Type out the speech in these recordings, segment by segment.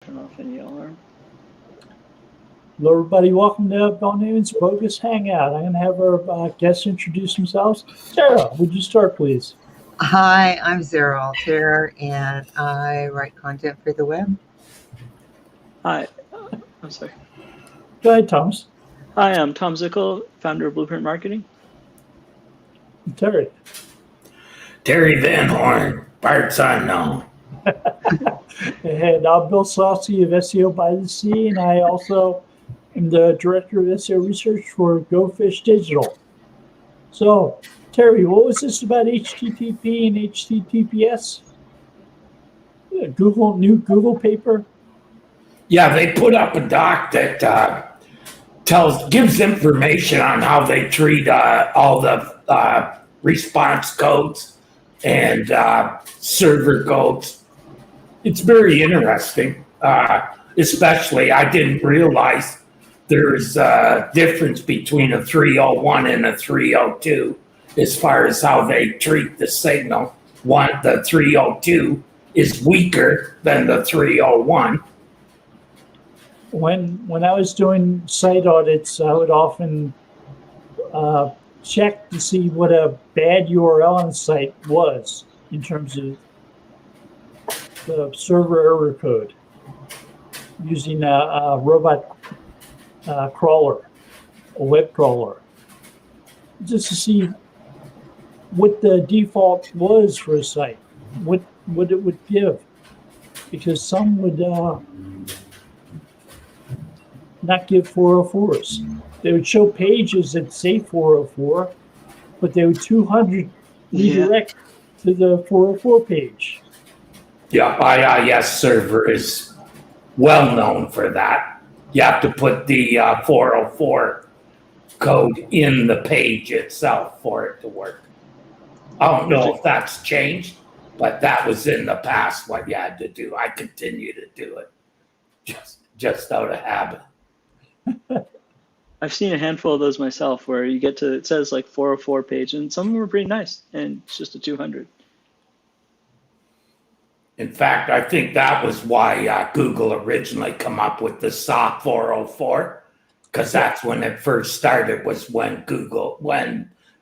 turn off any alarm. Hello, everybody. Welcome to Bill Newman's Bogus Hangout. I'm going to have our guests introduce themselves. Sarah, would you start, please? Hi, I'm Sarah Altair, and I write content for the web. Hi, I'm sorry. Go ahead, Thomas. Hi, I'm Tom Zickel, founder of Blueprint Marketing. Terry. Terry Van Horn, parts unknown. And I'm Bill Saucy of SEO by the Sea, and I also am the director of SEO research for Go Fish Digital. So, Terry, what was this about HTTP and HTTPS? New Google paper? Yeah, they put up a doc that gives information on how they treat all the response codes and server codes. It's very interesting. Especially, I didn't realize there's a difference between a 301 and a 302 as far as how they treat the signal. The 302 is weaker than the 301. When I was doing site audits, I would often check to see what a bad URL on site was in terms of the server error code using a robot crawler, a web crawler, just to see what the default was for a site, what it would give, because some would not give 404s. They would show pages that say 404, but they would 200 redirect to the 404 page. Yeah, IIS server is well known for that. You have to put the 404 code in the page itself for it to work. I don't know if that's changed, but that was in the past what you had to do. I continue to do it just out of habit. I've seen a handful of those myself where you get to, it says like 404 page, and some of them are pretty nice, and it's just a 200. In fact, I think that was why Google originally come up with the SOC 404, because that's when it first started, was when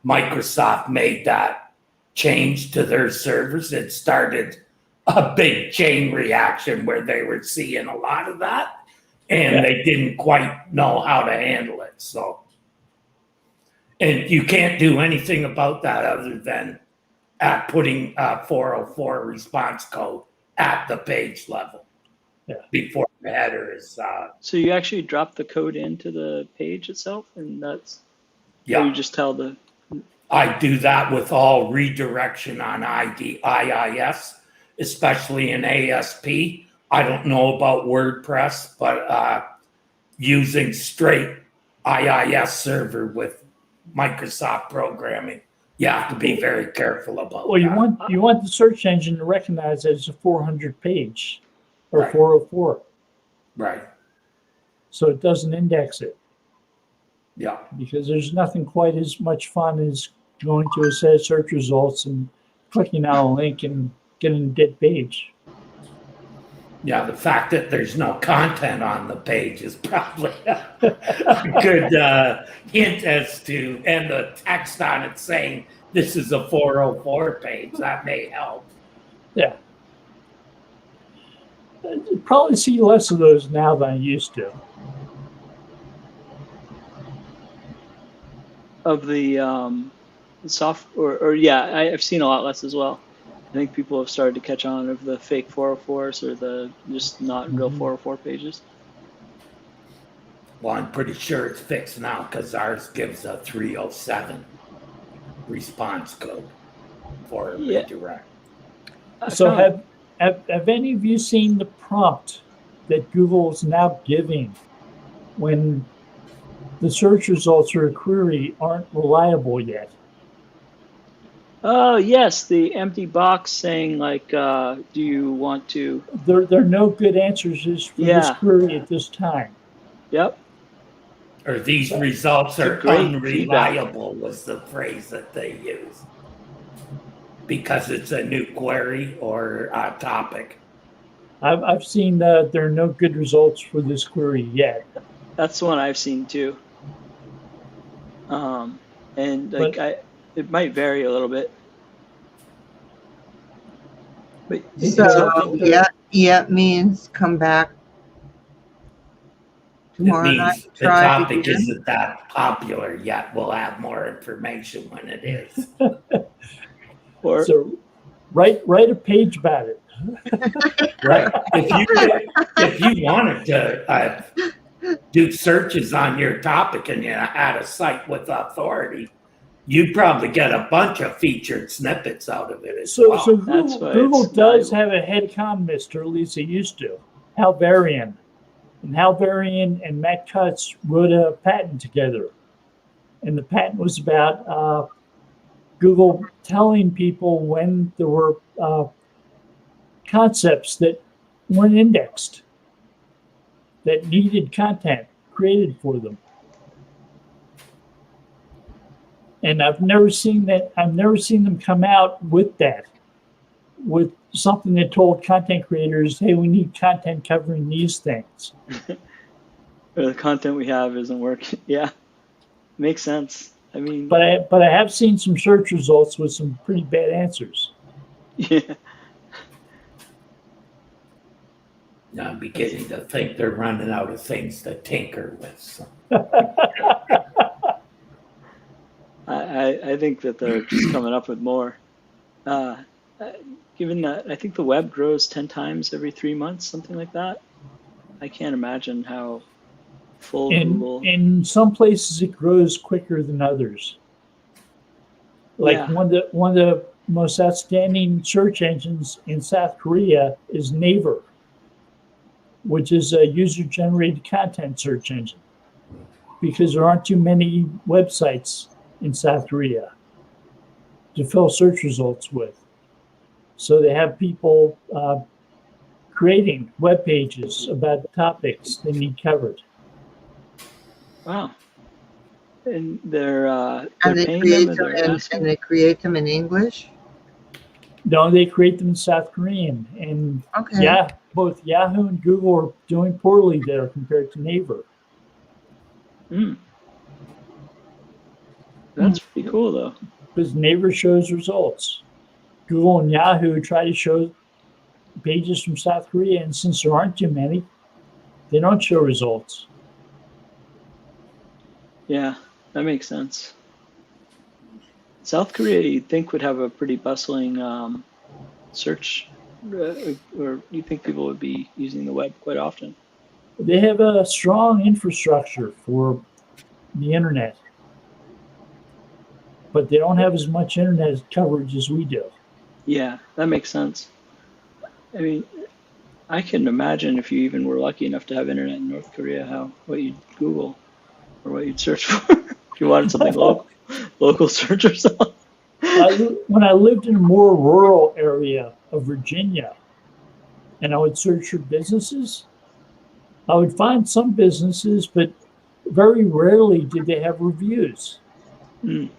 Microsoft made that change to their servers. It started a big chain reaction where they were seeing a lot of that, and they didn't quite know how to handle it. So, and you can't do anything about that other than putting 404 response code at the page level before the header is. So you actually drop the code into the page itself, and that's, Yeah. or you just tell the. I do that with all redirection on IIS, especially in ASP. I don't know about WordPress, but using straight IIS server with Microsoft programming, you have to be very careful about Well, that. you want the search engine to recognize it as a 400 page or Right. 404, Right. so it doesn't index it. Yeah. Because there's nothing quite as much fun as going to a set of search results and clicking on a link and getting a dead page. Yeah, the fact that there's no content on the page is probably a good hint as to, and the text on it saying this is a 404 page. That may help. Yeah. You probably see less of those now than I used to. Of the I've seen a lot less as well. I think people have started to catch on of the fake 404s or the just not real 404 pages. Well, I'm pretty sure it's fixed now because ours gives a 307 response code for a redirect. So have any of you seen the prompt that Google is now giving when the search results or a query aren't reliable yet? Oh, yes, the empty box saying like, do you want to? There are no good answers for this query at this time. Yep. Or these results are great unreliable was the phrase that they use. Because it's a new query or a topic. I've seen that there are no good results for this query yet. That's the one I've seen too. And like it might vary a little bit. But So yet means come back It tomorrow night. means the Try topic again. isn't that popular yet. We'll have more information when it is. or So write a page about it. Right. If you wanted to do searches on your topic and you had a site with authority, you'd probably get a bunch of featured snippets out of it as well. So That's why Google it's does valuable. have a head economist, or at least it used to, Hal Varian. And Hal Varian and Matt Cutts wrote a patent together. And the patent was about Google telling people when there were concepts that weren't indexed, that needed content created for them. And I've never seen them come out with that, with something that told content creators, hey, we need content covering these things. Or the content we have isn't working. Yeah, makes sense. I mean, But I have seen some search results with some pretty bad answers. yeah, I'm beginning to think they're running out of things to tinker with. So. I think that they're just coming up with more. Given that I think the web grows 10 times every 3 months, something like that. I can't imagine how full Google. In some places, it grows quicker than others. Like Yeah. one of the most outstanding search engines in South Korea is Naver, which is a user-generated content search engine, because there aren't too many websites in South Korea to fill search results with. So they have people creating web pages about topics they need covered. Wow. And they're And paying them, or they're asking. they create them in English. No, they create them in South Korean, and Okay. yeah, both Yahoo and Google are doing poorly there compared to Naver. That's pretty cool, though. Because Naver shows results. Google and Yahoo try to show pages from South Korea, and since there aren't too many, they don't show results. Yeah, that makes sense. South Korea, you'd think, would have a pretty bustling search, or you think people would be using the web quite often? They have a strong infrastructure for the internet, but they don't have as much internet coverage as we do. Yeah, that makes sense. I mean, I can imagine if you even were lucky enough to have internet in North Korea, what you'd Google or what you'd search for if you wanted something local search or something. When I lived in a more rural area of Virginia, and I would search for businesses, I would find some businesses, but very rarely did they have reviews. Mm.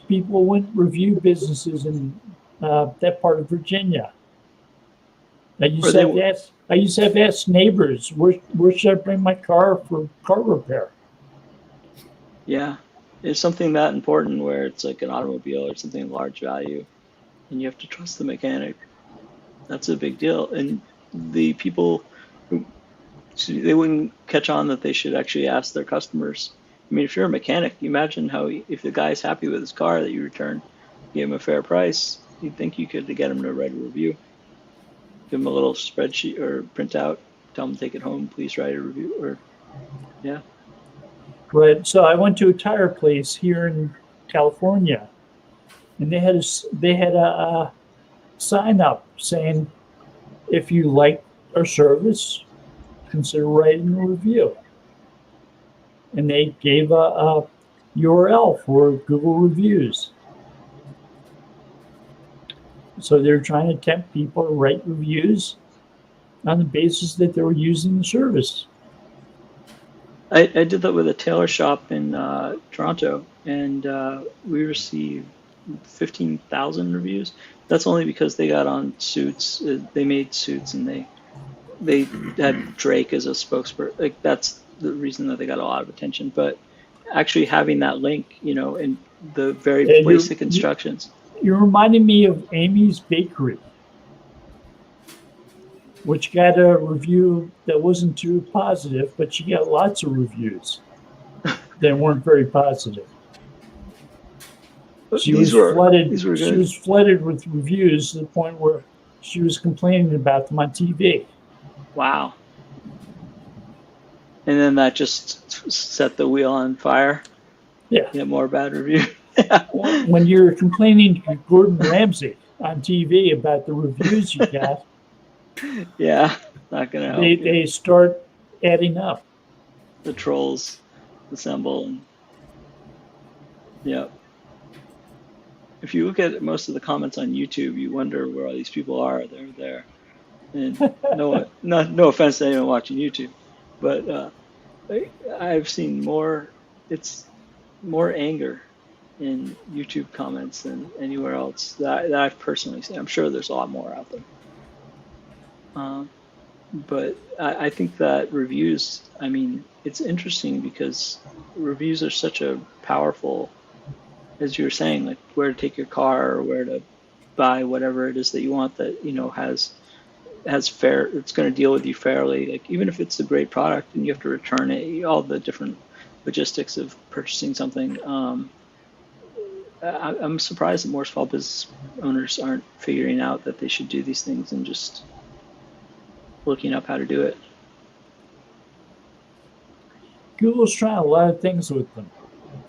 People wouldn't review businesses in that part of Virginia. I used to have to ask neighbors, where should I bring my car for car repair? Yeah, it's something that important where it's like an automobile or something of large value, and you have to trust the mechanic. That's a big deal. And the people they wouldn't catch on that they should actually ask their customers. I mean, if you're a mechanic, you imagine how if the guy's happy with his car that you return, give him a fair price, you'd think you could get him to write a review. Give him a little spreadsheet or printout, tell him to take it home, please write a review, or yeah. Right. So I went to a tire place here in California, and they had a sign up saying, if you like our service, consider writing a review. And they gave a URL for Google reviews. So they're trying to tempt people to write reviews on the basis that they were using the service. I did that with a tailor shop in Toronto, and we received 15,000 reviews. That's only because they got on suits. They made suits, and they they had Drake as a spokesperson. Like that's the reason that they got a lot of attention. But actually having that link, in the very Yeah, basic instructions. You're reminding me of Amy's Bakery, which got a review that wasn't too positive, but she got lots of reviews that weren't very positive. She These was were good. flooded with reviews to the point where she was complaining about them on TV. Wow. And then that just set the wheel on fire. Yeah. Get more bad review. When you're complaining to Gordon Ramsay on TV about the reviews you got, yeah, not gonna help. They start adding up. The trolls assemble. And, yeah. If you look at most of the comments on YouTube, you wonder where all these people are. They're there. And no offense to anyone watching YouTube, but I've seen more. It's more anger in YouTube comments than anywhere else that I've personally seen. I'm sure there's a lot more out there. But I think that reviews, it's interesting because reviews are such a powerful, as you were saying, like where to take your car or where to buy whatever it is that you want that, has fair, it's going to deal with you fairly. Like even if it's a great product and you have to return it, all the different logistics of purchasing something. I'm surprised that more small business owners aren't figuring out that they should do these things and just looking up how to do it. Google's trying a lot of things with them.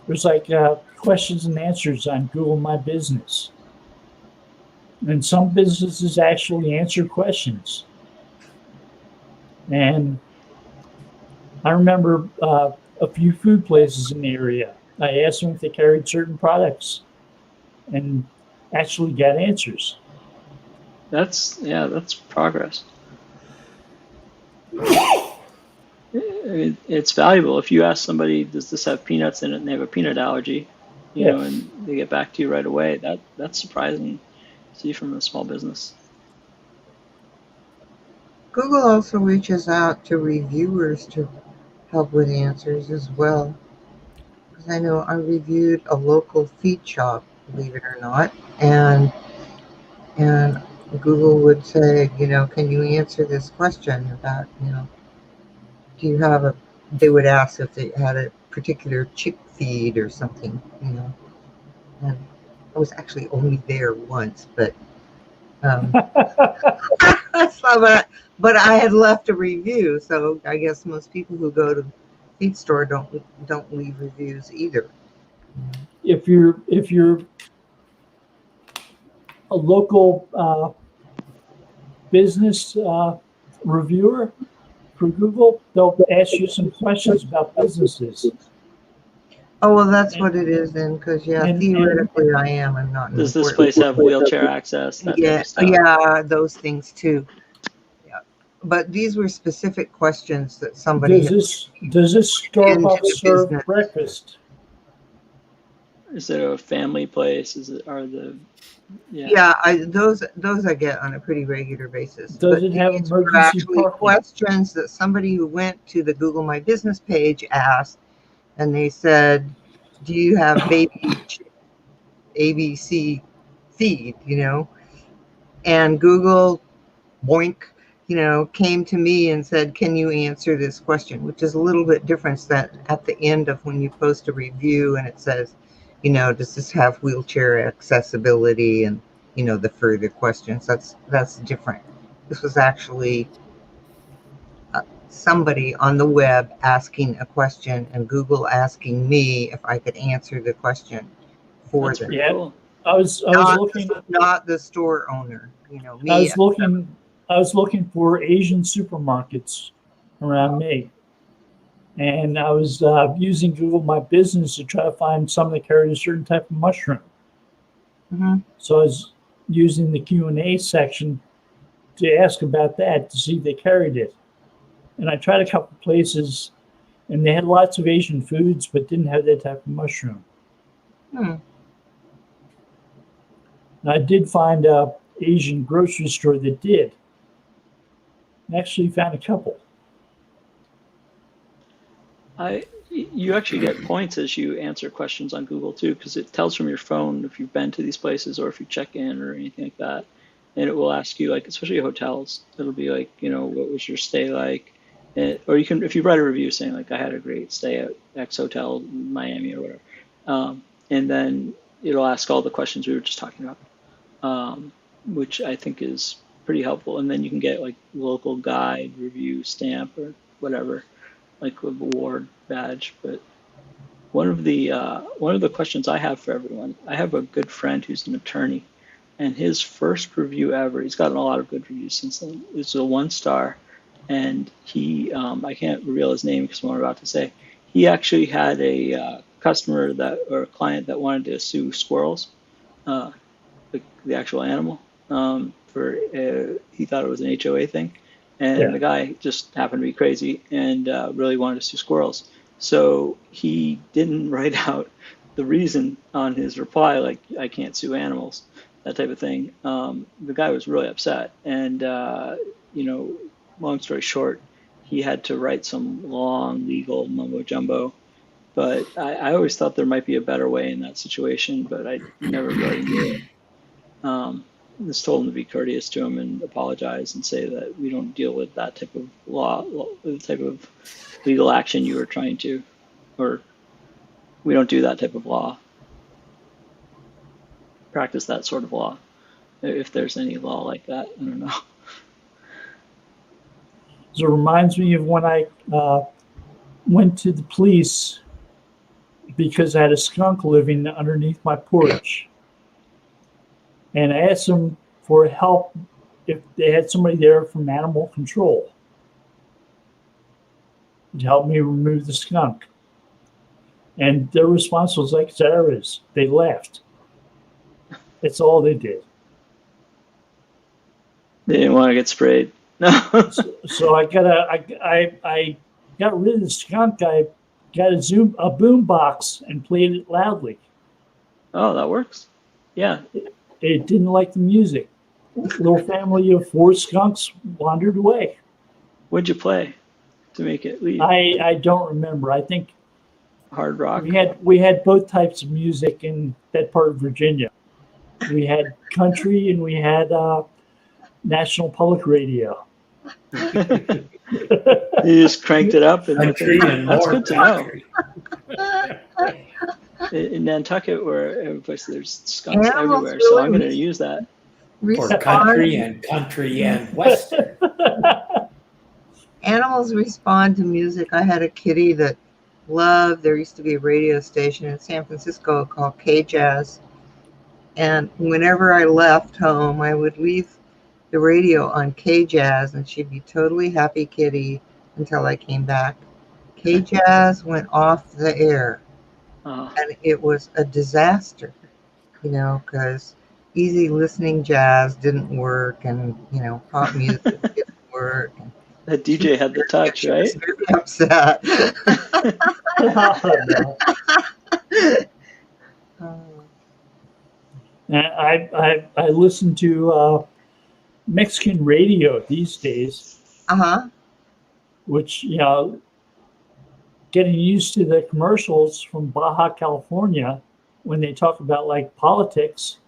There's like questions and answers on Google My Business. And some businesses actually answer questions. And I remember a few food places in the area. I asked them if they carried certain products and actually got answers. That's progress. It's valuable. If you ask somebody, does this have peanuts in it, and they have a peanut allergy, and they get back to you right away, that's surprising to see from a small business. Google also reaches out to reviewers to help with answers as well. Because I know I reviewed a local feed shop, believe it or not, and Google would say, can you answer this question about, do you have they would ask if they had a particular chick feed or something, And I was actually only there once, but but I had left a review, so I guess most people who go to the feed store don't leave reviews either. If you're a local business reviewer for Google, they'll ask you some questions about businesses. Oh, well, that's what it is then, because theoretically I am. I'm not. Does this place have wheelchair access? Yeah, those things too. Yeah, but these were specific questions that somebody. Does this Starbucks serve breakfast? Is it a family place? Yeah, those I get on a pretty regular basis. Does it have emergency parking? Questions that somebody who went to the Google My Business page asked, and they said, "Do you have baby ABC feed?" And Google, boink, came to me and said, "Can you answer this question?" Which is a little bit different than at the end of when you post a review and it says, does this have wheelchair accessibility, and the further questions. That's different. This was actually somebody on the web asking a question and Google asking me if I could answer the question for them. Yeah, cool. I was looking, not the store owner. Me. I was looking for Asian supermarkets around me. And I was using Google My Business to try to find some that carried a certain type of mushroom. Mm-hmm. So I was using the Q&A section to ask about that to see if they carried it. And I tried a couple places, and they had lots of Asian foods, but didn't have that type of mushroom. And I did find an Asian grocery store that did. I actually found a couple. You actually get points as you answer questions on Google too, because it tells from your phone if you've been to these places or if you check in or anything like that. And it will ask you, like, especially hotels, it'll be like, what was your stay like? Or you can, if you write a review saying like, I had a great stay at X hotel in Miami or whatever. And then it'll ask all the questions we were just talking about, which I think is pretty helpful. And then you can get like local guide, review, stamp, or whatever, like a award badge. But one of the questions I have for everyone, I have a good friend who's an attorney, and his first review ever, he's gotten a lot of good reviews since then, it's a 1-star. And he, I can't reveal his name because what I'm about to say, he actually had a customer or a client that wanted to sue squirrels, the actual animal, he thought it was an HOA thing. And the guy just happened to be crazy and really wanted to sue squirrels. So he didn't write out the reason on his reply, like, I can't sue animals, that type of thing. The guy was really upset. And, long story short, he had to write some long legal mumbo jumbo. But I always thought there might be a better way in that situation, but I never really knew it. Just told him to be courteous to him and apologize and say that we don't deal with that type of the type of legal action you were trying to, or we don't do that type of law, practice that sort of law, if there's any law like that. I don't know. So it reminds me of when I went to the police because I had a skunk living underneath my porch. And I asked them for help if they had somebody there from animal control to help me remove the skunk. And their response was like, there is. They laughed. That's all they did. They didn't want to get sprayed. No. So I got rid of the skunk. I got a boom box and played it loudly. Oh, that works. Yeah. It didn't like the music. Little family of 4 skunks wandered away. What'd you play to make it leave? I don't remember. I think hard rock. We had both types of music in that part of Virginia. We had country and we had National Public Radio. You just cranked it up and that's good to know. In Nantucket, where every place there's skunks everywhere, so I'm going to use that. For country and western. Animals respond to music. I had a kitty that loved, there used to be a radio station in San Francisco called K-Jazz. And whenever I left home, I would leave the radio on K-Jazz and she'd be totally happy kitty until I came back. K-Jazz went off the air. And it was a disaster, because easy listening jazz didn't work and, pop music didn't work. That DJ had the touch, right? She was very upset. I listen to Mexican radio these days. Which, getting used to the commercials from Baja California when they talk about like politics,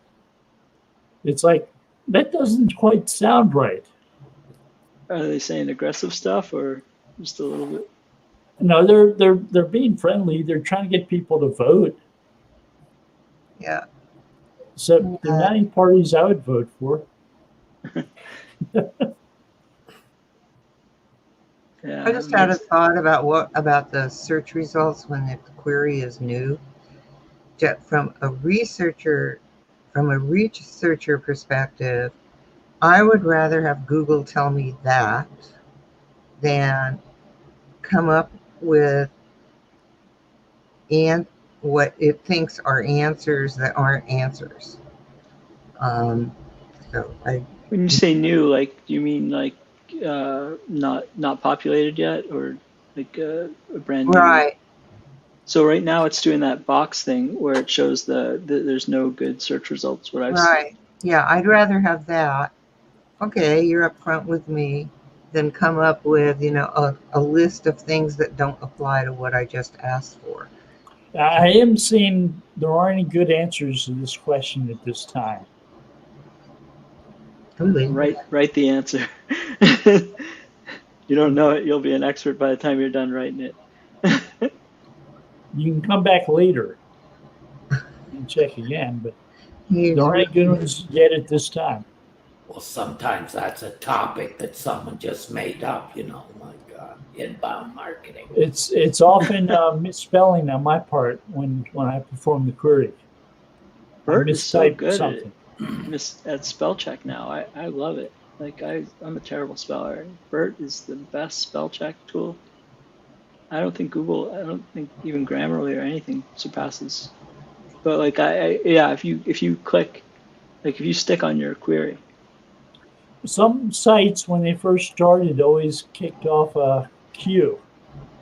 it's like that doesn't quite sound right. Are they saying aggressive stuff or just a little bit? No, they're being friendly. They're trying to get people to vote. Yeah. So the 9 parties I would vote for. Yeah, I just had a thought about the search results when the query is new. From a researcher perspective, I would rather have Google tell me that than come up with what it thinks are answers that aren't answers. When you say new, like, do you mean like not populated yet, or like a brand new? Right. So right now it's doing that box thing where it shows there's no good search results. What I've seen. Yeah, I'd rather have that. Okay, you're upfront with me. than come up with, a list of things that don't apply to what I just asked for. I am seeing there aren't any good answers to this question at this time. Really. Write the answer. You don't know it, you'll be an expert by the time you're done writing it. You can come back later and check again, but there aren't any good ones yet at this time. Well, sometimes that's a topic that someone just made up, like inbound marketing. It's often misspelling on my part when I perform the query. Bert is so good something. at spell check now. I love it. Like I'm a terrible speller. Bert is the best spell check tool. I don't think even Grammarly or anything surpasses. But like if you click, like if you stick on your query. Some sites when they first started always kicked off a cue,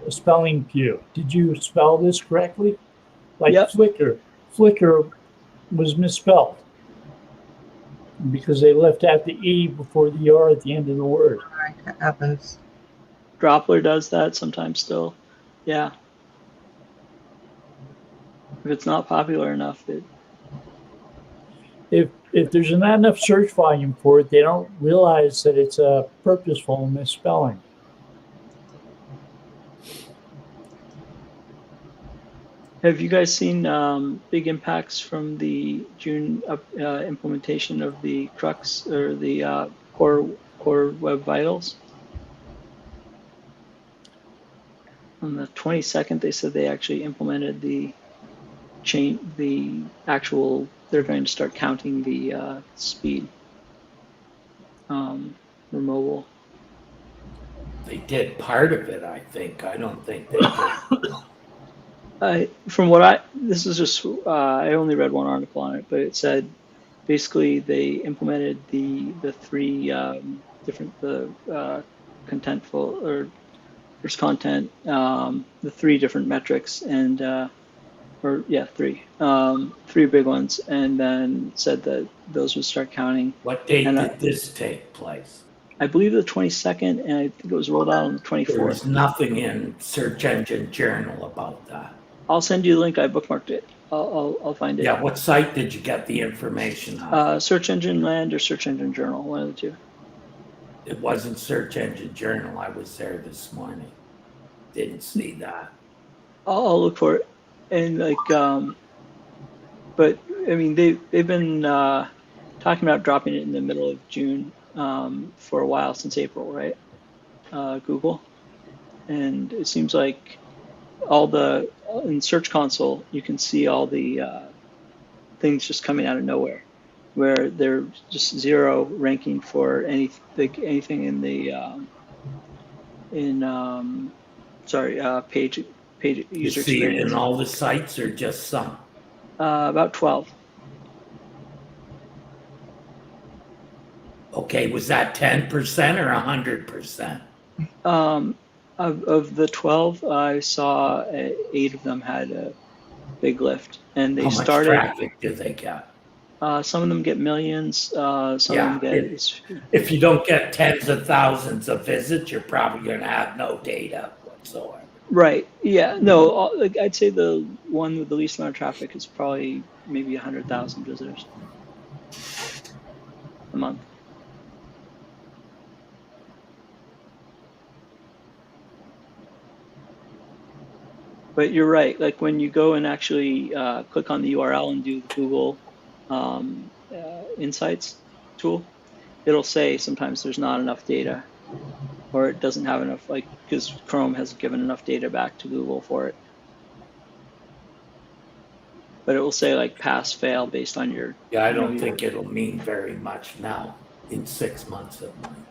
a spelling cue. Did you spell this correctly? Like Yep. Flickr was misspelled because they left out the E before the R at the end of the word. That happens. Droppler does that sometimes still. Yeah. If it's not popular enough, If there's not enough search volume for it, they don't realize that it's a purposeful misspelling. Have you guys seen big impacts from the June implementation of the Crux or the Core Web Vitals? On the 22nd, they said they actually implemented they're going to start counting the speed for mobile. They did part of it, I think. I don't think they did. This is just, I only read one article on it, but it said basically they implemented the three different, contentful or first content, the three different metrics and, three big ones, and then said that those would start counting. What date did this take place? I believe the 22nd, and I think it was rolled out on the 24th. There's nothing in Search Engine Journal about that. I'll send you the link. I bookmarked it. I'll find it. Yeah, what site did you get the information on? Search Engine Land or Search Engine Journal, one of the two. It wasn't Search Engine Journal. I was there this morning. Didn't see that. I'll look for it. And but I mean, they've been talking about dropping it in the middle of June for a while, since April, right? Google, and it seems like in Search Console you can see all the things just coming out of nowhere, where they're just zero ranking for anything in the page user You see experience. it in all the sites or just some? About 12. Okay, was that 10% or 100%? Of the 12, I saw 8 of them had a big lift, and they How much started. traffic do they get? Some of them get millions. Some of them get. If you don't get tens of thousands of visits, you're probably going to have no data whatsoever. Right. Yeah. No. I'd say the one with the least amount of traffic is probably maybe 100,000 visitors a month. But you're right. Like when you go and actually click on the URL and do the Google Insights tool, it'll say sometimes there's not enough data, or it doesn't have enough, because Chrome hasn't given enough data back to Google for it. But it will say pass, fail based on your. Yeah, I don't think it'll mean very much now in 6 months of mine.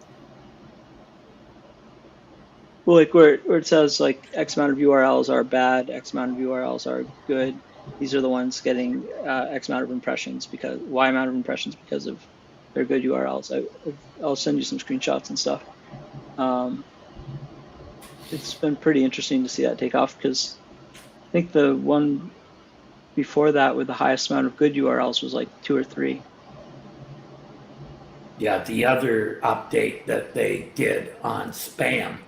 Well, where it says X amount of URLs are bad, X amount of URLs are good. These are the ones getting X amount of impressions because Y amount of impressions because of their good URLs. I'll send you some screenshots and stuff. It's been pretty interesting to see that take off, because I think the one before that with the highest amount of good URLs was 2 or 3. Yeah, the other update that they did on spam,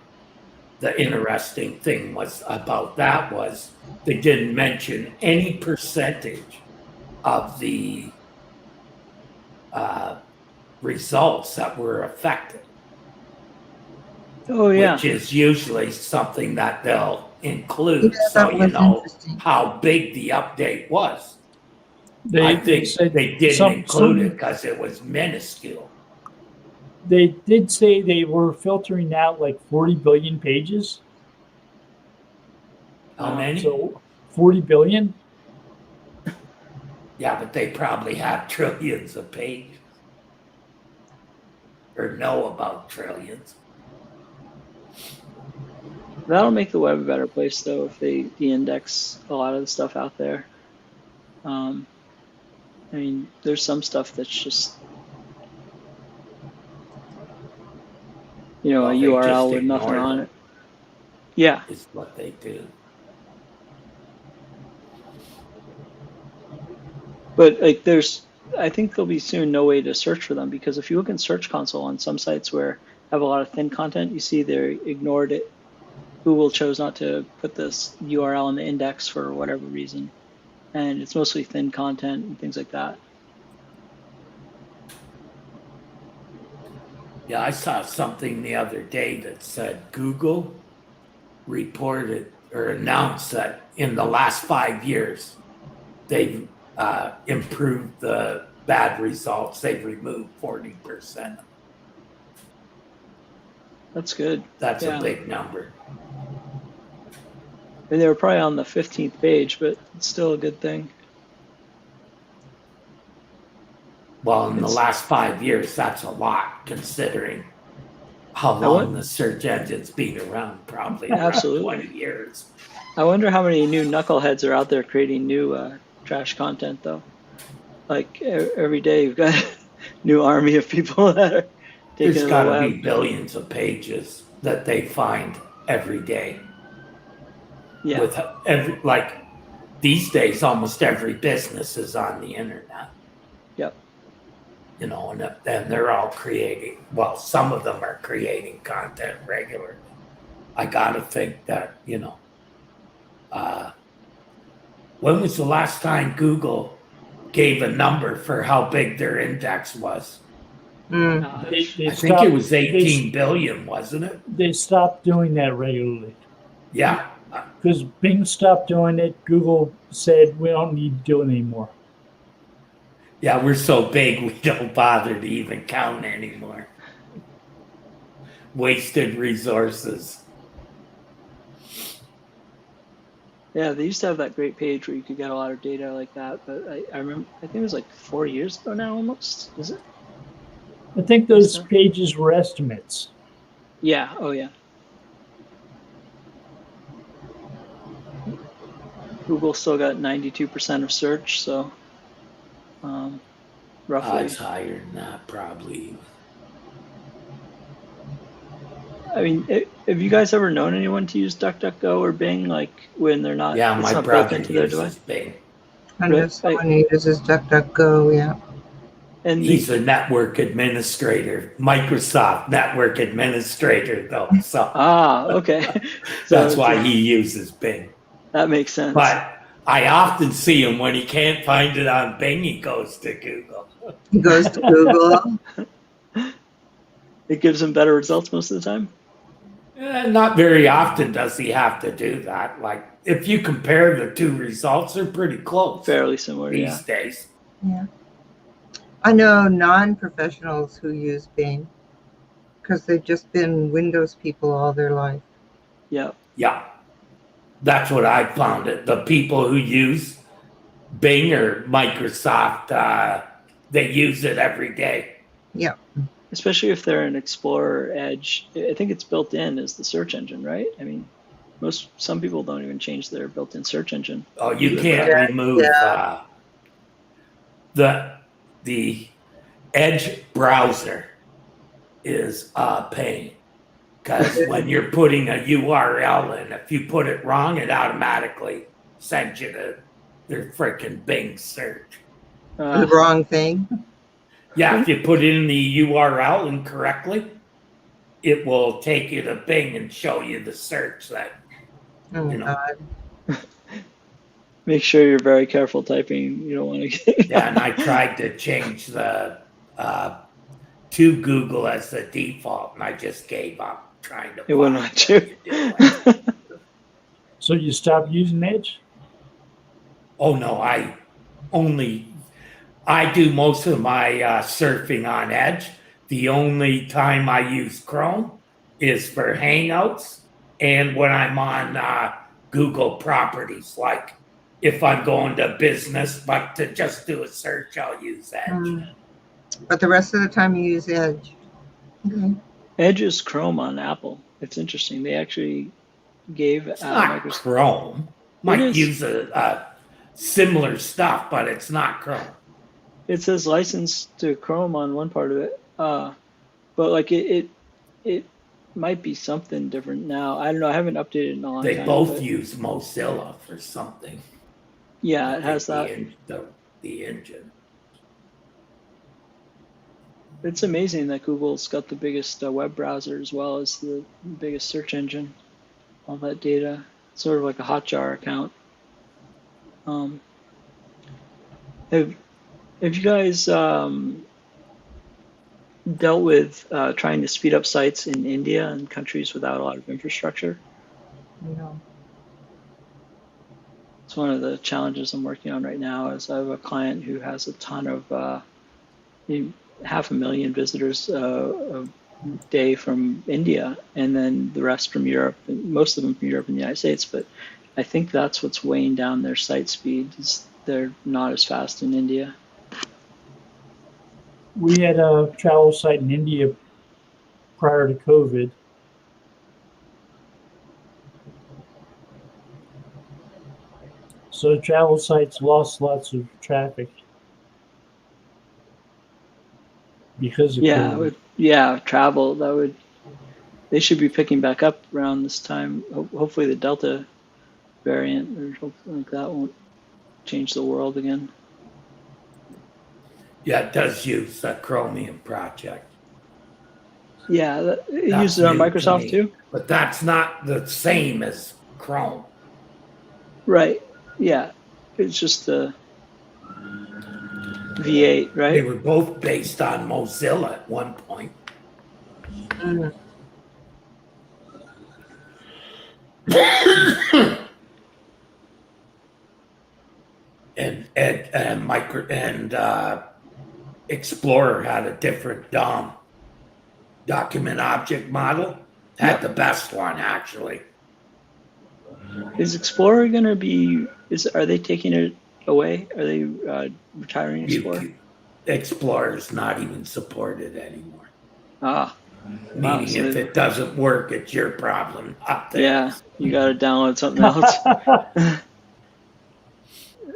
the interesting thing was about that was they didn't mention any percentage of the results that were affected, Oh yeah. which is usually something that they'll Yeah, include so that you was know interesting. how big the update was. They I think said they didn't some include it because it was minuscule. they did say they were filtering out like 40 billion pages. How many? So 40 billion. Yeah, but they probably have trillions of pages or know about trillions. That'll make the web a better place though if they de-index a lot of the stuff out there. I mean, there's some stuff that's just, a Well, they URL just with nothing ignore on them, it. Yeah, is what they do. but like I think there'll be soon no way to search for them because if you look in Search Console on some sites where have a lot of thin content, you see they ignored it. Google chose not to put this URL in the index for whatever reason. And it's mostly thin content and things like that. Yeah, I saw something the other day that said Google reported or announced that in the last 5 years, they've improved the bad results. They've removed 40%. That's good. That's Yeah. a big number. I mean, they were probably on the 15th page, but it's still a good thing. Well, in the It's- last 5 years, that's a lot considering how I long would- the search engine's been around, probably around Absolutely. 20 years. I wonder how many new knuckleheads are out there creating new trash content, though. Like every day, you've got a new army of people that are taking There's to the got to web. be billions of pages that they find every day. Yeah, With every, like these days, almost every business is on the internet. yep. And they're all creating, well, some of them are creating content regularly. I got to think that, when was the last time Google gave a number for how big their index was? Mm. They I think it was 18 billion, wasn't it? They stopped doing that regularly Yeah. because Bing stopped doing it. Google said we don't need to do it anymore. Yeah, we're so big we don't bother to even count anymore. Wasted resources. Yeah, they used to have that great page where you could get a lot of data like that, but I remember, I think it was like 4 years ago now almost, is it? I think those pages were estimates. Yeah, oh yeah. Google still got 92% of search, so roughly. It's higher than that, probably. I mean, have you guys ever known anyone to use DuckDuckGo or Bing, like when they're not? Yeah, it's my not brother built into their uses device. Bing. I know someone who uses DuckDuckGo, yeah. And He's a network administrator, Microsoft network administrator, though. So okay. So that's why he uses Bing. That makes sense. But I often see him when he can't find it on Bing, he goes to Google. He goes to Google. It gives him better results most of the time. Not very often does he have to do that. Like if you compare the two results, they're pretty close. Fairly similar, these days. Yeah. I know non-professionals who use Bing because they've just been Windows people all their life. Yeah. Yeah. That's what I found it. The people who use Bing or Microsoft, they use it every day. Yeah. Especially if they're an Explorer Edge. I think it's built in as the search engine, right? I mean, some people don't even change their built-in search engine. Oh, you can't remove the Edge browser is a pain because when you're putting a URL in, if you put it wrong, it automatically sends you to their freaking Bing search. The wrong thing. Yeah, if you put in the URL incorrectly, it will take you to Bing and show you the search that, Oh, you know. God. Make sure you're very careful typing. You don't want to get. Yeah, and I tried to change the to Google as the default, and I just gave up trying to It wouldn't find let what you. to do. So you stopped using Edge? Oh no, I do most of my surfing on Edge. The only time I use Chrome is for Hangouts and when I'm on Google properties, like if I'm going to business, but to just do a search, I'll use Edge. But the rest of the time you use Edge. Okay. Edge is Chrome on Apple. It's interesting. They actually gave It's not Microsoft. Chrome. Might is. use a similar stuff, but it's not Chrome. It says licensed to Chrome on one part of it, but like it might be something different now. I don't know. I haven't updated in a long They time. both but use Mozilla for something. yeah, it has that. The engine. It's amazing that Google's got the biggest web browser as well as the biggest search engine. All that data, sort of like a Hotjar account. Have you guys dealt with trying to speed up sites in India and countries without a lot of infrastructure? No. It's one of the challenges I'm working on right now. Is I have a client who has a ton of 500,000 visitors a day from India, and then the rest from Europe, and most of them from Europe and the United States. But I think that's what's weighing down their site speed. Is they're not as fast in India. We had a travel site in India prior to COVID. So travel sites lost lots of traffic because of COVID. Travel they should be picking back up around this time. Hopefully the Delta variant or something like that won't change the world again. Yeah, it does use the Chromium project. Yeah, it uses it on Microsoft too. But that's not the same as Chrome. Right. Yeah. It's just a V8, right? They were both based on Mozilla at one point. and Explorer had a different document object model. Had the best one actually. Is Explorer gonna be? Are they taking it away? Are they retiring Explorer? Explorer is not even supported anymore. Meaning so if it doesn't work, it's your problem. Yeah, you got to download something else.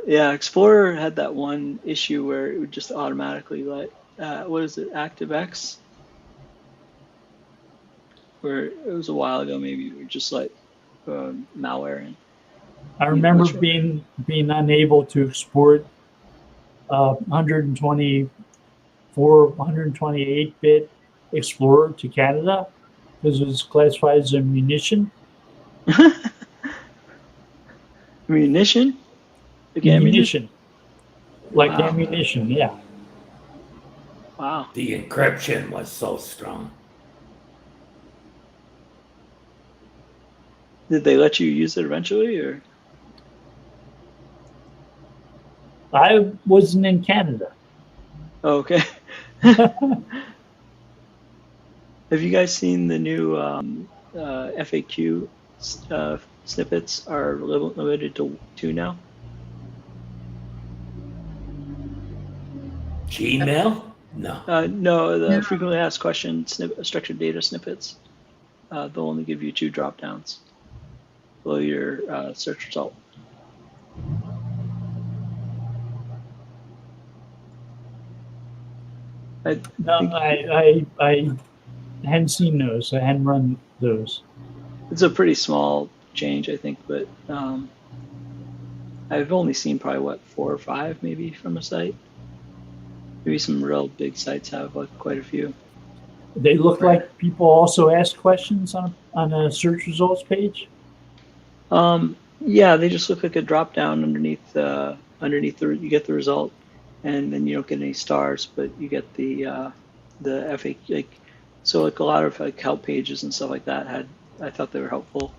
Yeah, Explorer had that one issue where it would just automatically what is it, ActiveX? Where it was a while ago, maybe it would just malware. And I remember being unable to export 128-bit Explorer to Canada because it was classified as a munition. Munition? Like ammunition. Like ammunition, yeah. Wow. The encryption was so strong. Did they let you use it eventually, or? I wasn't in Canada. Oh, okay. Have you guys seen the new FAQ snippets are limited to 2 now? Gmail? No. No, the frequently asked questions, structured data snippets. They'll only give you 2 drop downs below your search result. I hadn't seen those. I hadn't run those. It's a pretty small change, I think, but I've only seen probably 4 or 5 maybe from a site. Maybe some real big sites have like quite a few. They look like people also ask questions on a search results page. Yeah, they just look like a drop down underneath you get the result, and then you don't get any stars, but you get the FAQ, like, so like a lot of like help pages and stuff like that I thought they were helpful,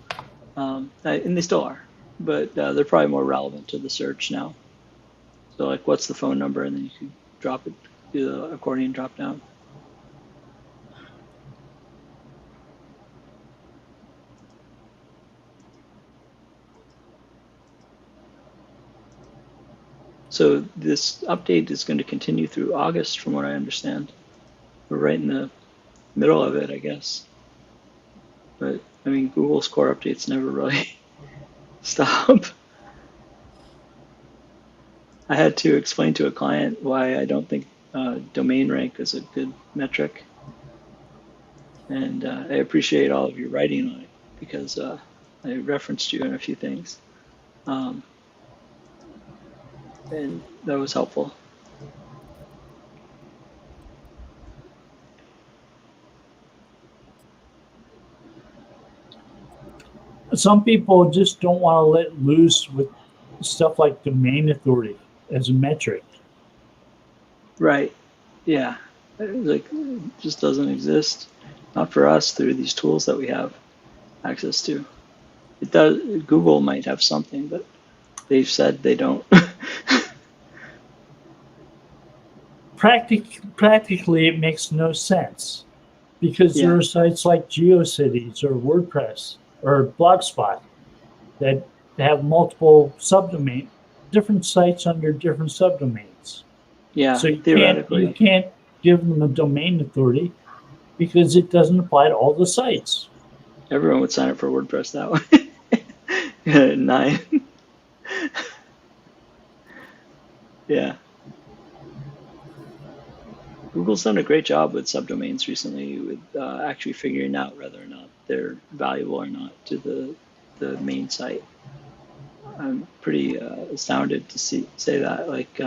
and they still are, but they're probably more relevant to the search now. So like, what's the phone number, and then you can drop it, do the accordion drop down. So this update is going to continue through August, from what I understand. We're right in the middle of it, I guess. But I mean, Google's core updates never really stop. I had to explain to a client why I don't think domain rank is a good metric. And I appreciate all of your writing on it, because I referenced you in a few things. And that was helpful. Some people just don't want to let loose with stuff like domain authority as a metric. Right. Yeah. Like, it just doesn't exist. Not for us through these tools that we have access to. It does. Google might have something, but they've said they don't. Practically, it makes no sense, because there are sites like GeoCities or WordPress or Blogspot that have multiple subdomain, different sites under different subdomains. Yeah, so theoretically, you can't give them a domain authority because it doesn't apply to all the sites. Everyone would sign up for WordPress that way. 9. Yeah. Google's done a great job with subdomains recently, with actually figuring out whether or not they're valuable or not to the main site. I'm pretty astounded to say that, like,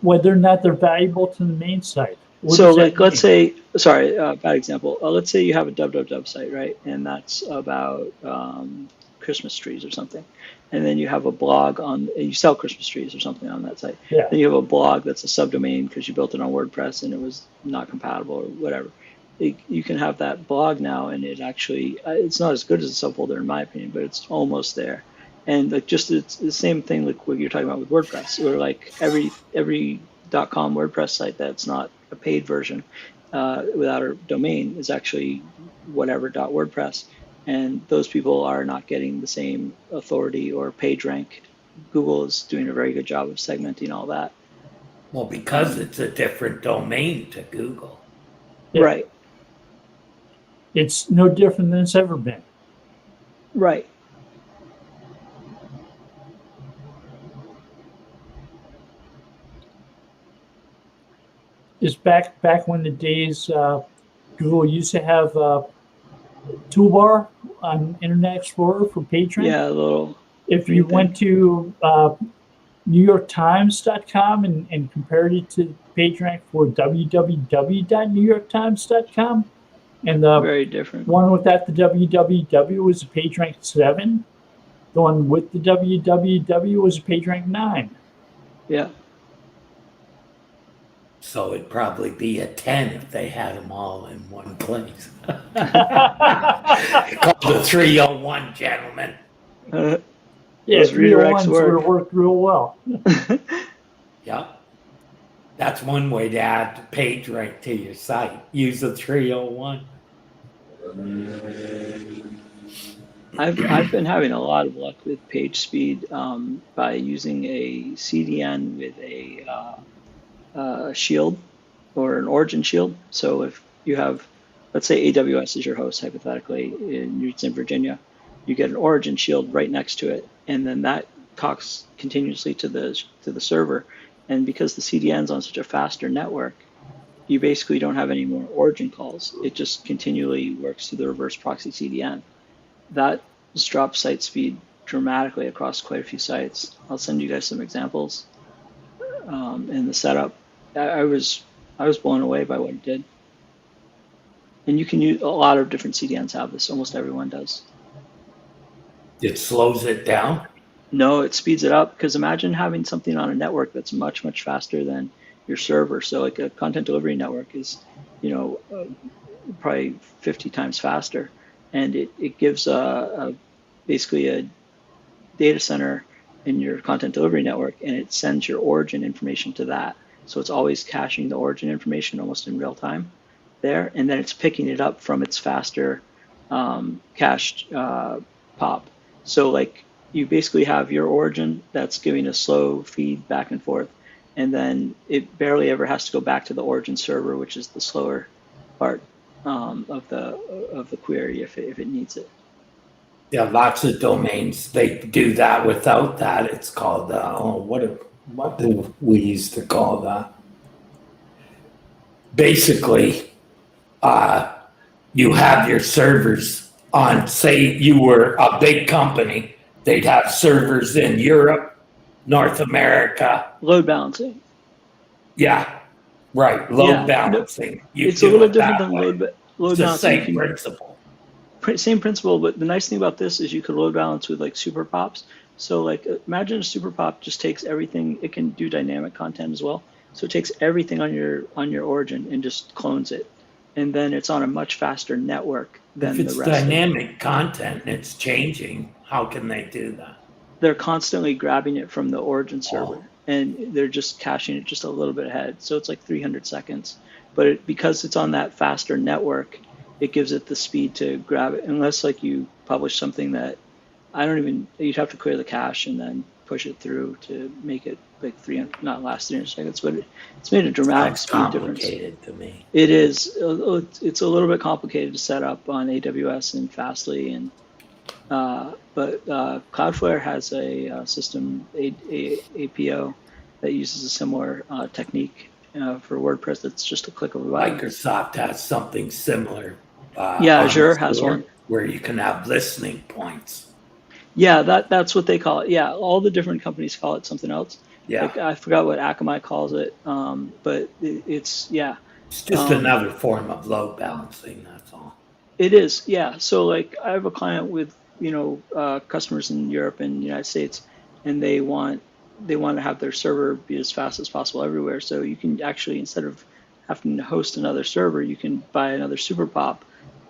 whether or not they're valuable to the main site. So, like, let's say, sorry, bad example. Let's say you have a www site, right? And that's about Christmas trees or something. And then you have a blog you sell Christmas trees or something on that site. Yeah. Then you have a blog that's a subdomain because you built it on WordPress and it was not compatible or whatever. You can have that blog now, and it actually, it's not as good as a subfolder in my opinion, but it's almost there. And like, just it's the same thing like what you're talking about with WordPress, where like every .com WordPress site that's not a paid version without a domain is actually whatever .wordpress, and those people are not getting the same authority or page rank. Google is doing a very good job of segmenting all that. Well, because it's a different domain to Google. Yeah. Right. It's no different than it's ever been. Right. It's back when the days Google used to have a toolbar on Internet Explorer for PageRank. Yeah, a little. If you went to NewYorkTimes.com and compared it to PageRank for www.newyorktimes.com, and the very different one without the www was a PageRank 7. The one with the www was a PageRank 9. Yeah. So it'd probably be a 10 if they had them all in one place. Called the 301, gentlemen. Yeah, 301s would have worked real well. Yep. That's one way to add page rank to your site. Use the 301. I've been having a lot of luck with page speed by using a CDN with a shield or an origin shield. So if you have, let's say AWS is your host, hypothetically, and it's in Virginia, you get an origin shield right next to it, and then that talks continuously to the server. And because the CDN's on such a faster network, you basically don't have any more origin calls. It just continually works through the reverse proxy CDN. That just drops site speed dramatically across quite a few sites. I'll send you guys some examples. and the setup. I was blown away by what it did. And you can use a lot of different CDNs have this. Almost everyone does. It slows it down. No, it speeds it up because imagine having something on a network that's much, much faster than your server. So like a content delivery network is, probably 50 times faster. And it gives basically a data center in your content delivery network, and it sends your origin information to that. So it's always caching the origin information almost in real time there, and then it's picking it up from its faster cached pop. So like you basically have your origin that's giving a slow feed back and forth, and then it barely ever has to go back to the origin server, which is the slower part of the query if it needs it. Yeah, lots of domains they do that without that. It's called what do we used to call that? Basically, you have your servers on. Say you were a big company, they'd have servers in Europe, North America. Load balancing. Yeah, right. Load balancing. It's a little different than load it's balancing. the same principle. Same principle, but the nice thing about this is you could load balance with like super pops. So like imagine a super pop just takes everything. It can do dynamic content as well. So it takes everything on your origin and just clones it, and then it's on a much faster network than the rest. If it's dynamic content and it's changing, how can they do that? They're constantly grabbing it from the origin server, and they're just caching it just a little bit ahead. So it's like 300 seconds, but because it's on that faster network, it gives it the speed to grab it. Unless like you publish something that you'd have to clear the cache and then push it through to make it like 300, not last 300 seconds, but it's made a dramatic speed difference. Complicated to me. It is. It's a little bit complicated to set up on AWS and Fastly, and but Cloudflare has a system, APO, that uses a similar technique for WordPress. That's just a click of a button. Microsoft has something similar. Azure has one where you can have listening points. Yeah, that's what they call it. Yeah, all the different companies call it something else. Yeah, like, I forgot what Akamai calls it, but it's It's just another form of load balancing. That's all. It is, yeah. So like I have a client with customers in Europe and the United States, and they want to have their server be as fast as possible everywhere. So you can actually, instead of having to host another server, you can buy another super pop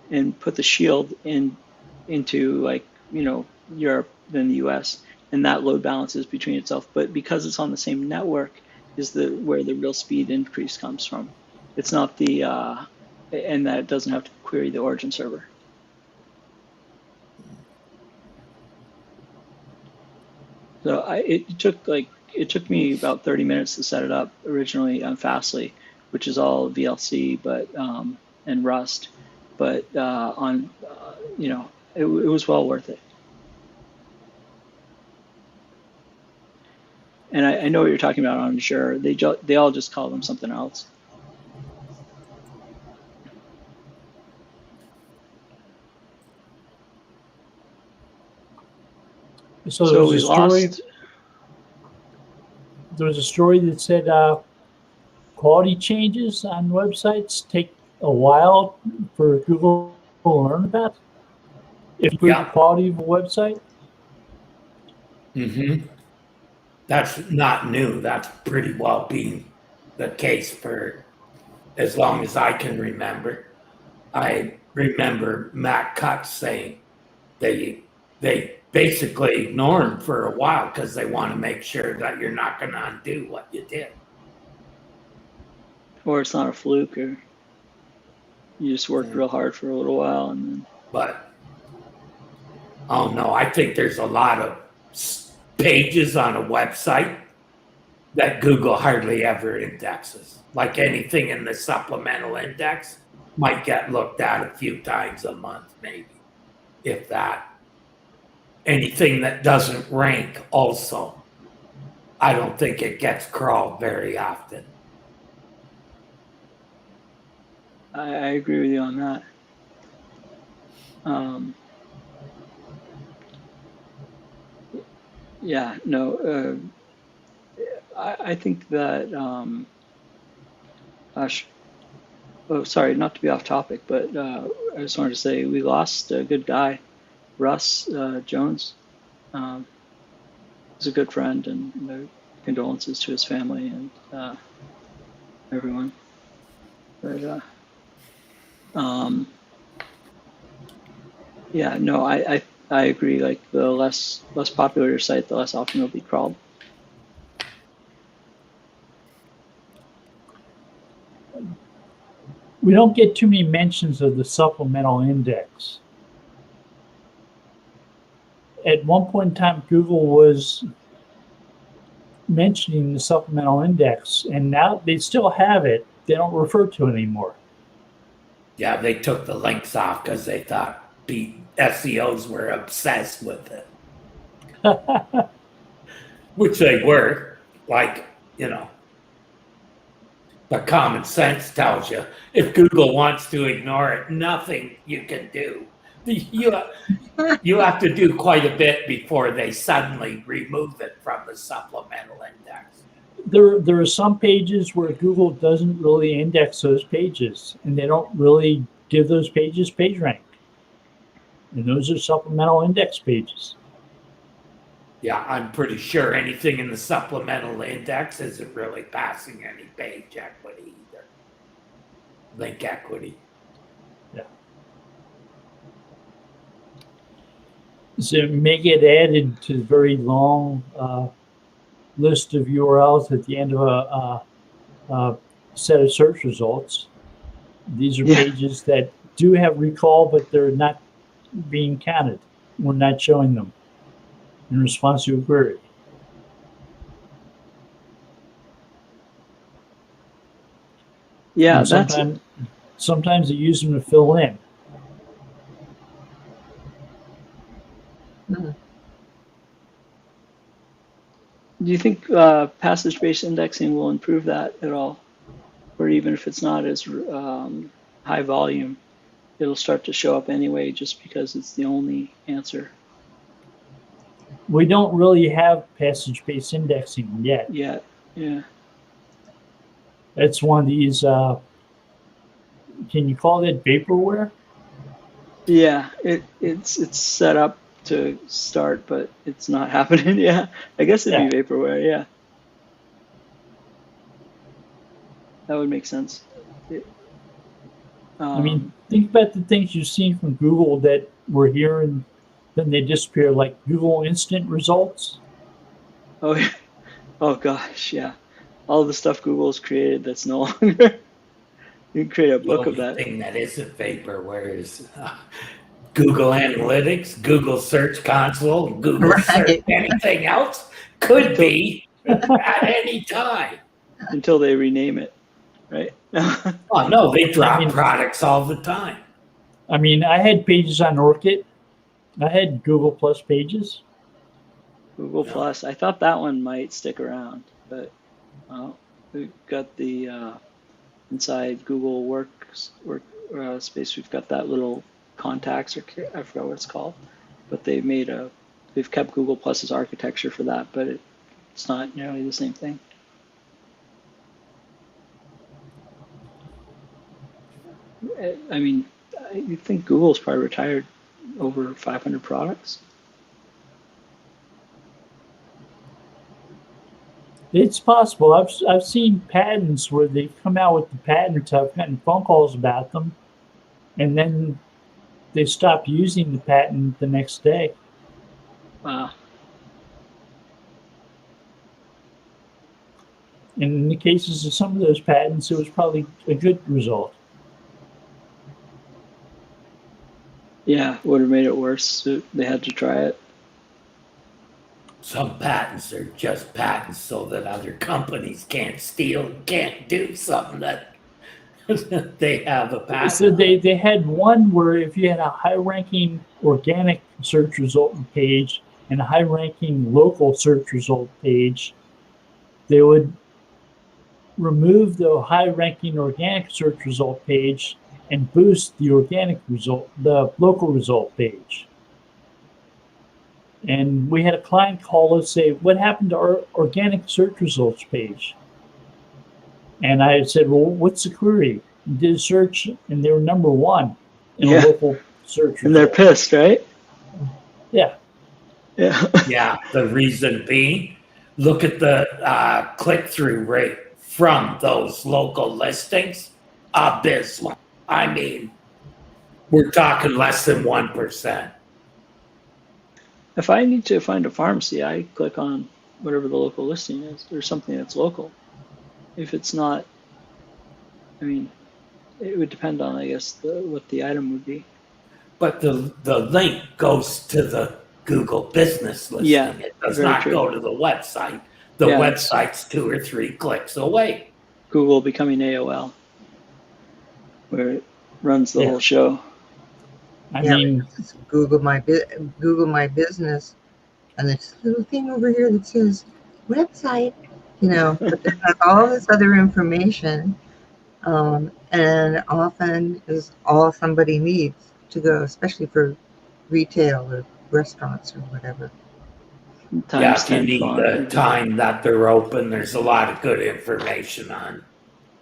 and put the shield into like Europe than the US, and that load balances between itself. But because it's on the same network is where the real speed increase comes from. It's not and that it doesn't have to query the origin server. So it took me about 30 minutes to set it up originally on Fastly, which is all VLC, but and Rust, but it was well worth it. And I know what you're talking about on Azure. They all just call them something else. So there was a story that said quality changes on websites take a while for Google to learn about. If you improve the quality of a website. Mm-hmm. That's not new. That's pretty well been the case for as long as I can remember. I remember Matt Cutts saying they basically ignore them for a while because they want to make sure that you're not going to undo what you did. Or it's not a fluke, or you just worked real hard for a little while and then. But oh no, I think there's a lot of pages on a website that Google hardly ever indexes. Like anything in the supplemental index might get looked at a few times a month, maybe, if that. Anything that doesn't rank also, I don't think it gets crawled very often. I agree with you on that. I think that oh, sorry, not to be off topic, but I just wanted to say we lost a good guy, Russ Jones. Um, he's a good friend, and condolences to his family and everyone. But yeah, no, I agree. Like the less popular your site, the less often it'll be crawled. We don't get too many mentions of the supplemental index. At one point in time, Google was mentioning the supplemental index, and now they still have it. They don't refer to it anymore. Yeah, they took the links off because they thought the SEOs were obsessed with it, which they were. Like, you know, but common sense tells you if Google wants to ignore it, nothing you can do. You have to do quite a bit before they suddenly remove it from the supplemental index. There are some pages where Google doesn't really index those pages, and they don't really give those pages page rank. And those are supplemental index pages. Yeah, I'm pretty sure anything in the supplemental index isn't really passing any page equity either. Link equity. Yeah. So it may get added to the very long list of URLs at the end of a set of search results. These are pages that do have recall, but they're not being counted. We're not showing them in response to a query. Yeah, and sometimes they use them to fill in. Hmm. Do you think passage-based indexing will improve that at all? Or even if it's not as high volume, it'll start to show up anyway just because it's the only answer? We don't really have passage-based indexing yet. Yeah. It's one of these, can you call that vaporware? Yeah, it's set up to start, but it's not happening. Yeah, I guess it'd be vaporware. Yeah, that would make sense. I mean, think about the things you've seen from Google that were here and then they disappear, like Google Instant Results. Oh, yeah. Oh gosh, yeah. All the stuff Google's created that's no longer. You can create a book of that. The only thing that isn't vaporware is Google Analytics, Google Search Console, Google Search. Anything else could be at any time. Until they rename it, right? Oh, no, they drop products all the time. I mean, I had pages on ORCID. I had Google Plus pages. Google Plus. I thought that one might stick around, but we've got the inside Google Workspace. We've got that little contacts, or I forgot what it's called, but they've kept Google Plus's architecture for that, but it's not nearly the same thing. I mean, you think Google's probably retired over 500 products? It's possible. I've seen patents where they've come out with the patents. I've gotten phone calls about them, and then they stopped using the patent the next day. Wow. And in the cases of some of those patents, it was probably a good result. Yeah, would have made it worse. They had to try it. Some patents are just patents so that other companies can't steal, can't do something that they have a patent. So they had one where if you had a high-ranking organic search result page and a high-ranking local search result page, they would remove the high-ranking organic search result page and boost the local result page. And we had a client call us say, "What happened to our organic search results page?" And I said, "Well, what's the query?" You did a search, and they were number one in Yeah. a local search And they're result. pissed, right? Yeah. Yeah. Yeah, the reason being, look at the click-through rate from those local listings, abysmal. I mean, we're talking less than 1%. If I need to find a pharmacy, I click on whatever the local listing is or something that's local. If it's not, I mean, it would depend on, I guess, what the item would be. But the link goes to the Google business listing. Yeah, It does very not true. go to the website. The Yeah. website's 2 or 3 clicks away. Google becoming AOL, where it runs the Yeah. whole show. I Yeah, mean, just Google my business, and this little thing over here that says website, but it has all this other information, and often is all somebody needs to go, especially for retail or restaurants or whatever. Yeah, Times if you 10 need font. the time that they're open, there's a lot of good information on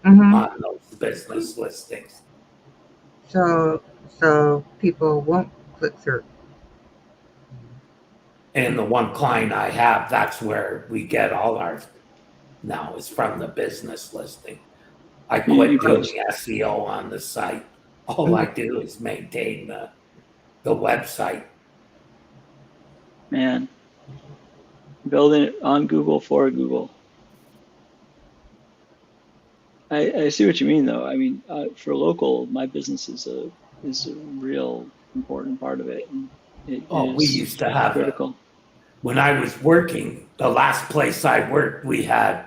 those business listings. So people won't click through. And the one client I have, that's where we get all ours now, is from the business listing. I quit You doing post. SEO on the site. All I do is maintain the website. Man, building it on Google for Google. I see what you mean, though. I mean, for local, my business is a real important part of it, and it Oh, we is used to have critical. when I was working, the last place I worked, we had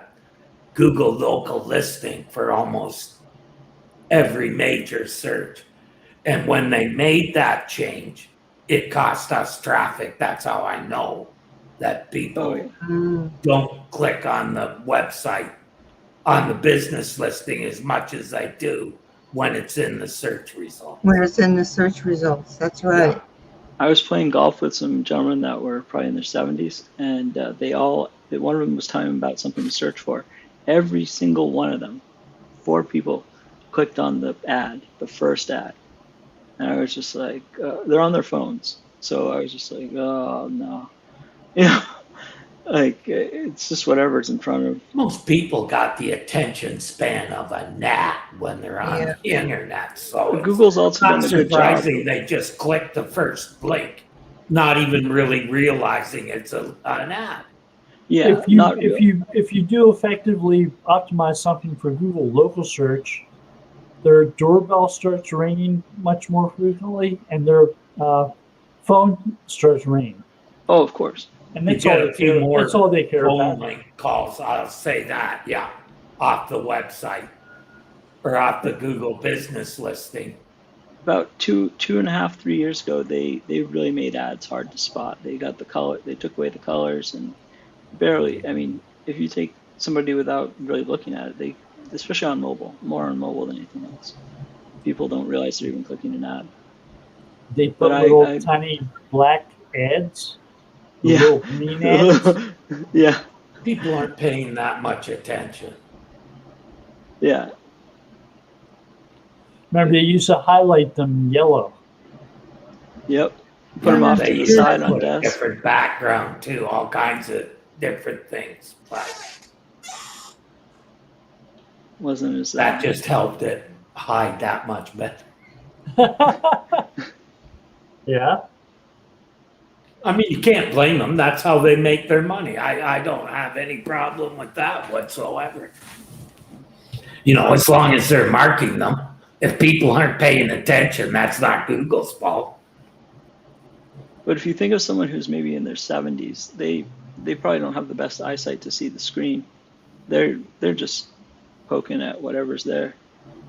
Google local listing for almost every major search. And when they made that change, it cost us traffic. That's how I know that people Oh, yeah. don't click on the website, on the business listing as much as they do when it's in the search results. When it's in the search results, that's right. Yeah. I was playing golf with some gentlemen that were probably in their 70s, and one of them was telling me about something to search for. Every single one of them, 4 people, clicked on the ad, the first ad. And I was just like, they're on their phones. So I was just like, oh, no. Like, it's just whatever's in front of. Most people got the attention span of a gnat when they're on the internet. So it's Google's also not done a good job. surprising they just click the first link, not even really realizing it's an ad. Yeah, if you do effectively optimize something for Google local search, their doorbell starts ringing much more frequently, and their phone starts ringing. Oh, of course. And that's all they care phone about. link calls, I'll say that, yeah, off the website or off the Google business listing. About 2.5, 3 years ago, they really made ads hard to spot. They got the color, they took away the colors, and barely. I mean, if you take somebody without really looking at it, they, especially on mobile, more on mobile than anything else, people don't realize they're even clicking an ad. They put little tiny black ads. Yeah. Little green ads. Yeah. People aren't paying that much attention. Yeah. Remember, they used to highlight them yellow. Yep. Put them off to the side on desk. Different background too, all kinds of different things. But wasn't as that just helped it hide that much better. Yeah. I mean, you can't blame them. That's how they make their money. I don't have any problem with that whatsoever. As long as they're marking them. If people aren't paying attention, that's not Google's fault. But if you think of someone who's maybe in their 70s, they probably don't have the best eyesight to see the screen. They're just poking at whatever's there.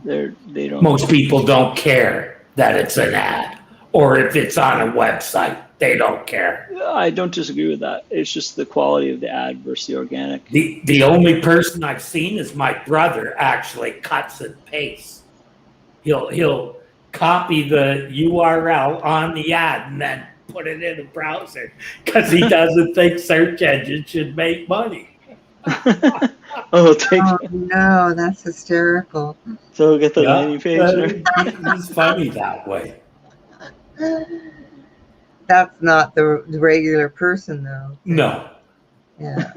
They don't. Most people don't care that it's an ad or if it's on a website. They don't care. I don't disagree with that. It's just the quality of the ad versus the organic. The only person I've seen is my brother actually cuts and pastes. He'll copy the URL on the ad and then put it in a browser because he doesn't think search engines should make money. Oh, take Oh no, that's hysterical. so get the Yeah, landing page there. he's funny that way. That's not the regular person, though. No, Yeah.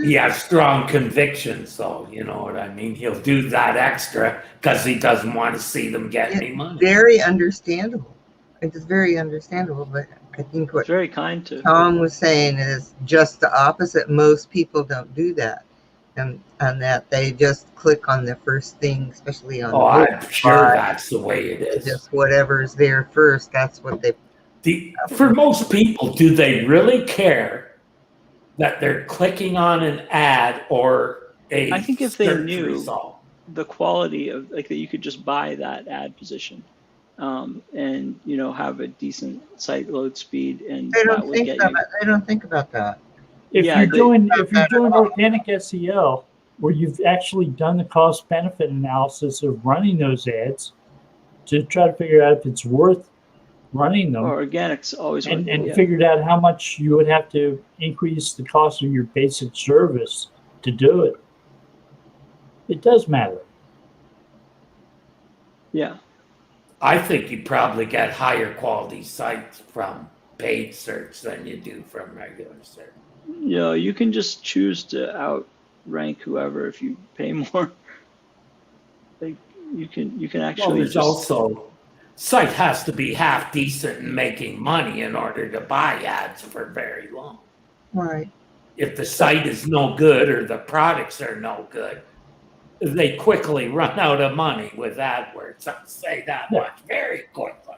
he has strong convictions, though. You know what I mean? He'll do that extra because he doesn't want to see them get any money. Very understandable. It is very understandable, but I think It's what very kind to. Tom was saying is just the opposite. Most people don't do that, and that they just click on the first thing, especially on. Oh, I'm sure that's the way it is. Just whatever's there first. That's what they. For most people, do they really care that they're clicking on an ad or a I think if they search knew result? the quality of like that, you could just buy that ad position, and have a decent site load speed, and They that don't would think get about you. it. They don't think about that. If Yeah, you're they- doing organic SEO, where you've actually done the cost benefit analysis of running those ads to try to figure out if it's worth running them, Or organics always and work, yeah. figured out how much you would have to increase the cost of your basic service to do it. It does matter. Yeah. I think you probably get higher quality sites from paid search than you do from regular search. You can just choose to outrank whoever if you pay more. Like you can actually. Well, there's also site has to be half decent and making money in order to buy ads for very long. Right. If the site is no good or the products are no good, they quickly run out of money with AdWords. I'll say that much very quickly.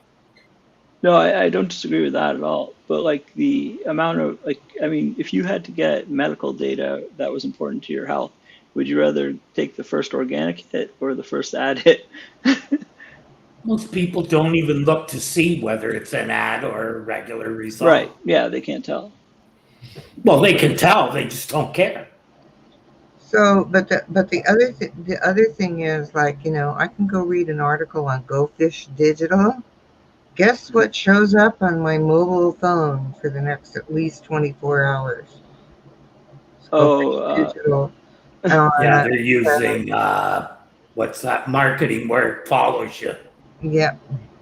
No, I don't disagree with that at all. But like the amount of if you had to get medical data that was important to your health, would you rather take the first organic hit or the first ad hit? Most people don't even look to see whether it's an ad or a regular result. Right. Yeah, they can't tell. Well, they can tell. They just don't care. So, but the other thing is like I can go read an article on Go Fish Digital. Guess what shows up on my mobile phone for the next at least 24 hours? Digital. Yeah, they're using what's that marketing where it follows you. Yeah.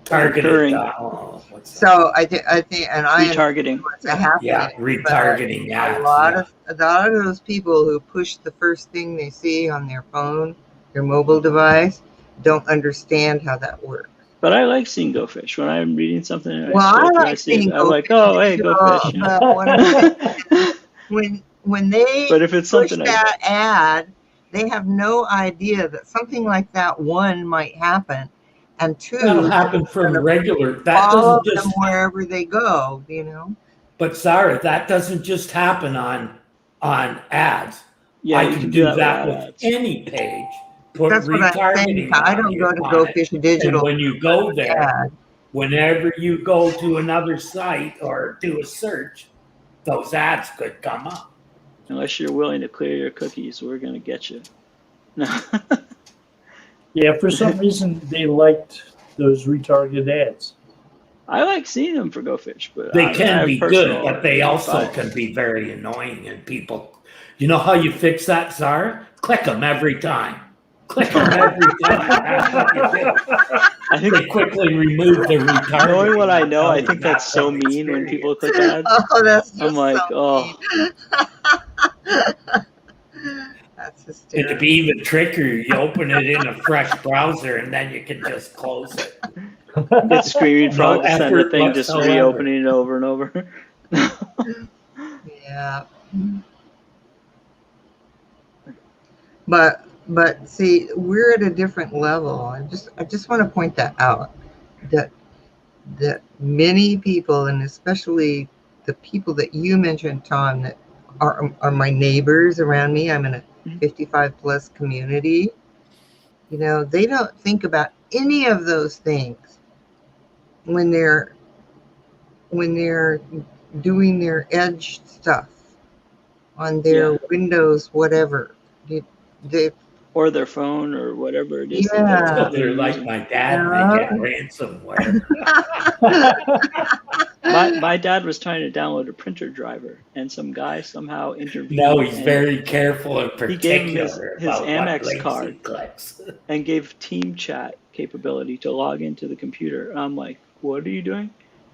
Targeted. So I think, and I retargeting. Yeah, retargeting ads. A lot of those people who push the first thing they see on their phone, their mobile device, don't understand how that works. But I like seeing Go Fish when I'm reading something. And I like seeing I'm like, oh, hey, Go Fish. When they but if it's push something that ad, they have no idea that something like that, one, might happen, and two, that'll happen from regular. That doesn't just them wherever they go, But Sarah, that doesn't just happen on ads. Yeah, I can do that with any page. That's what I'm saying. I don't go to Go Fish Digital. And when you go there, whenever you go to another site or do a search, those ads could come up. Unless you're willing to clear your cookies, we're going to get you. No. Yeah, for some reason they liked those retargeted ads. I like seeing them for Go Fish, but they can be good, but they also can be very annoying. And people, you know how you fix that, Zara? Click them every time. Click them every time. That's what you do. I think they quickly remove the retargeting. Knowing what I know, I think that's so mean when people click ads. Oh, that's just I'm like, so That's hysterical. And to be even trickier, you open it in a fresh browser and then you can just close it. It's screaming frog No to send a thing, just whatsoever. reopening it over and over. Yeah. But see, we're at a different level. I just want to point that out. That many people, and especially the people that you mentioned, Tom, that are my neighbors around me. I'm in a 55 plus community. They don't think about any of those things when they're doing their Edge stuff on their Windows, whatever. or their phone or whatever it is. Yeah. that They're like using. my dad, and they get ransomware. My dad was trying to download a printer driver, and some guy somehow intervened. No, he's and very careful and He gave him his particular about what Amex links he card clicks. and gave team chat capability to log into the computer. I'm like, what are you doing?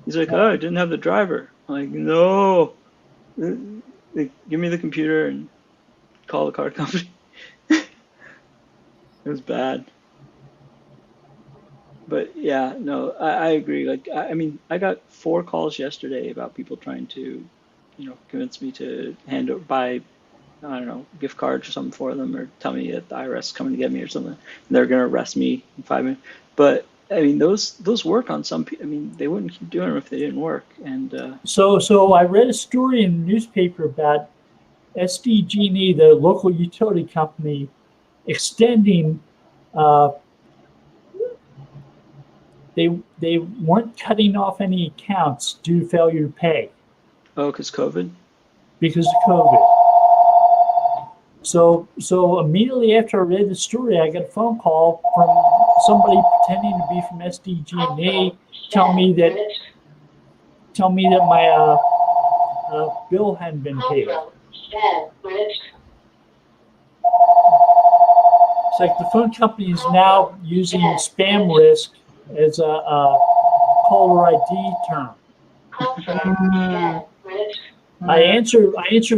He's like, oh, I didn't have the driver. I'm like, no, give me the computer and call the card company. It was bad. But yeah, no, I agree. Like, I mean, I got 4 calls yesterday about people trying to, convince me to buy, I don't know, gift cards or something for them, or tell me that the IRS is coming to get me or something. And they're going to arrest me in 5 minutes. But I mean, those work on some people. I mean, they wouldn't keep doing them if they didn't work. And So I read a story in the newspaper about SDG&E, the local utility company, extending. They weren't cutting off any accounts due to failure to pay because COVID. because of COVID. So immediately after I read the story, I got a phone call from somebody pretending to be from SDG&E, tell me that my bill hadn't been paid. It's like the phone company is now using spam risk as a caller ID term. I answer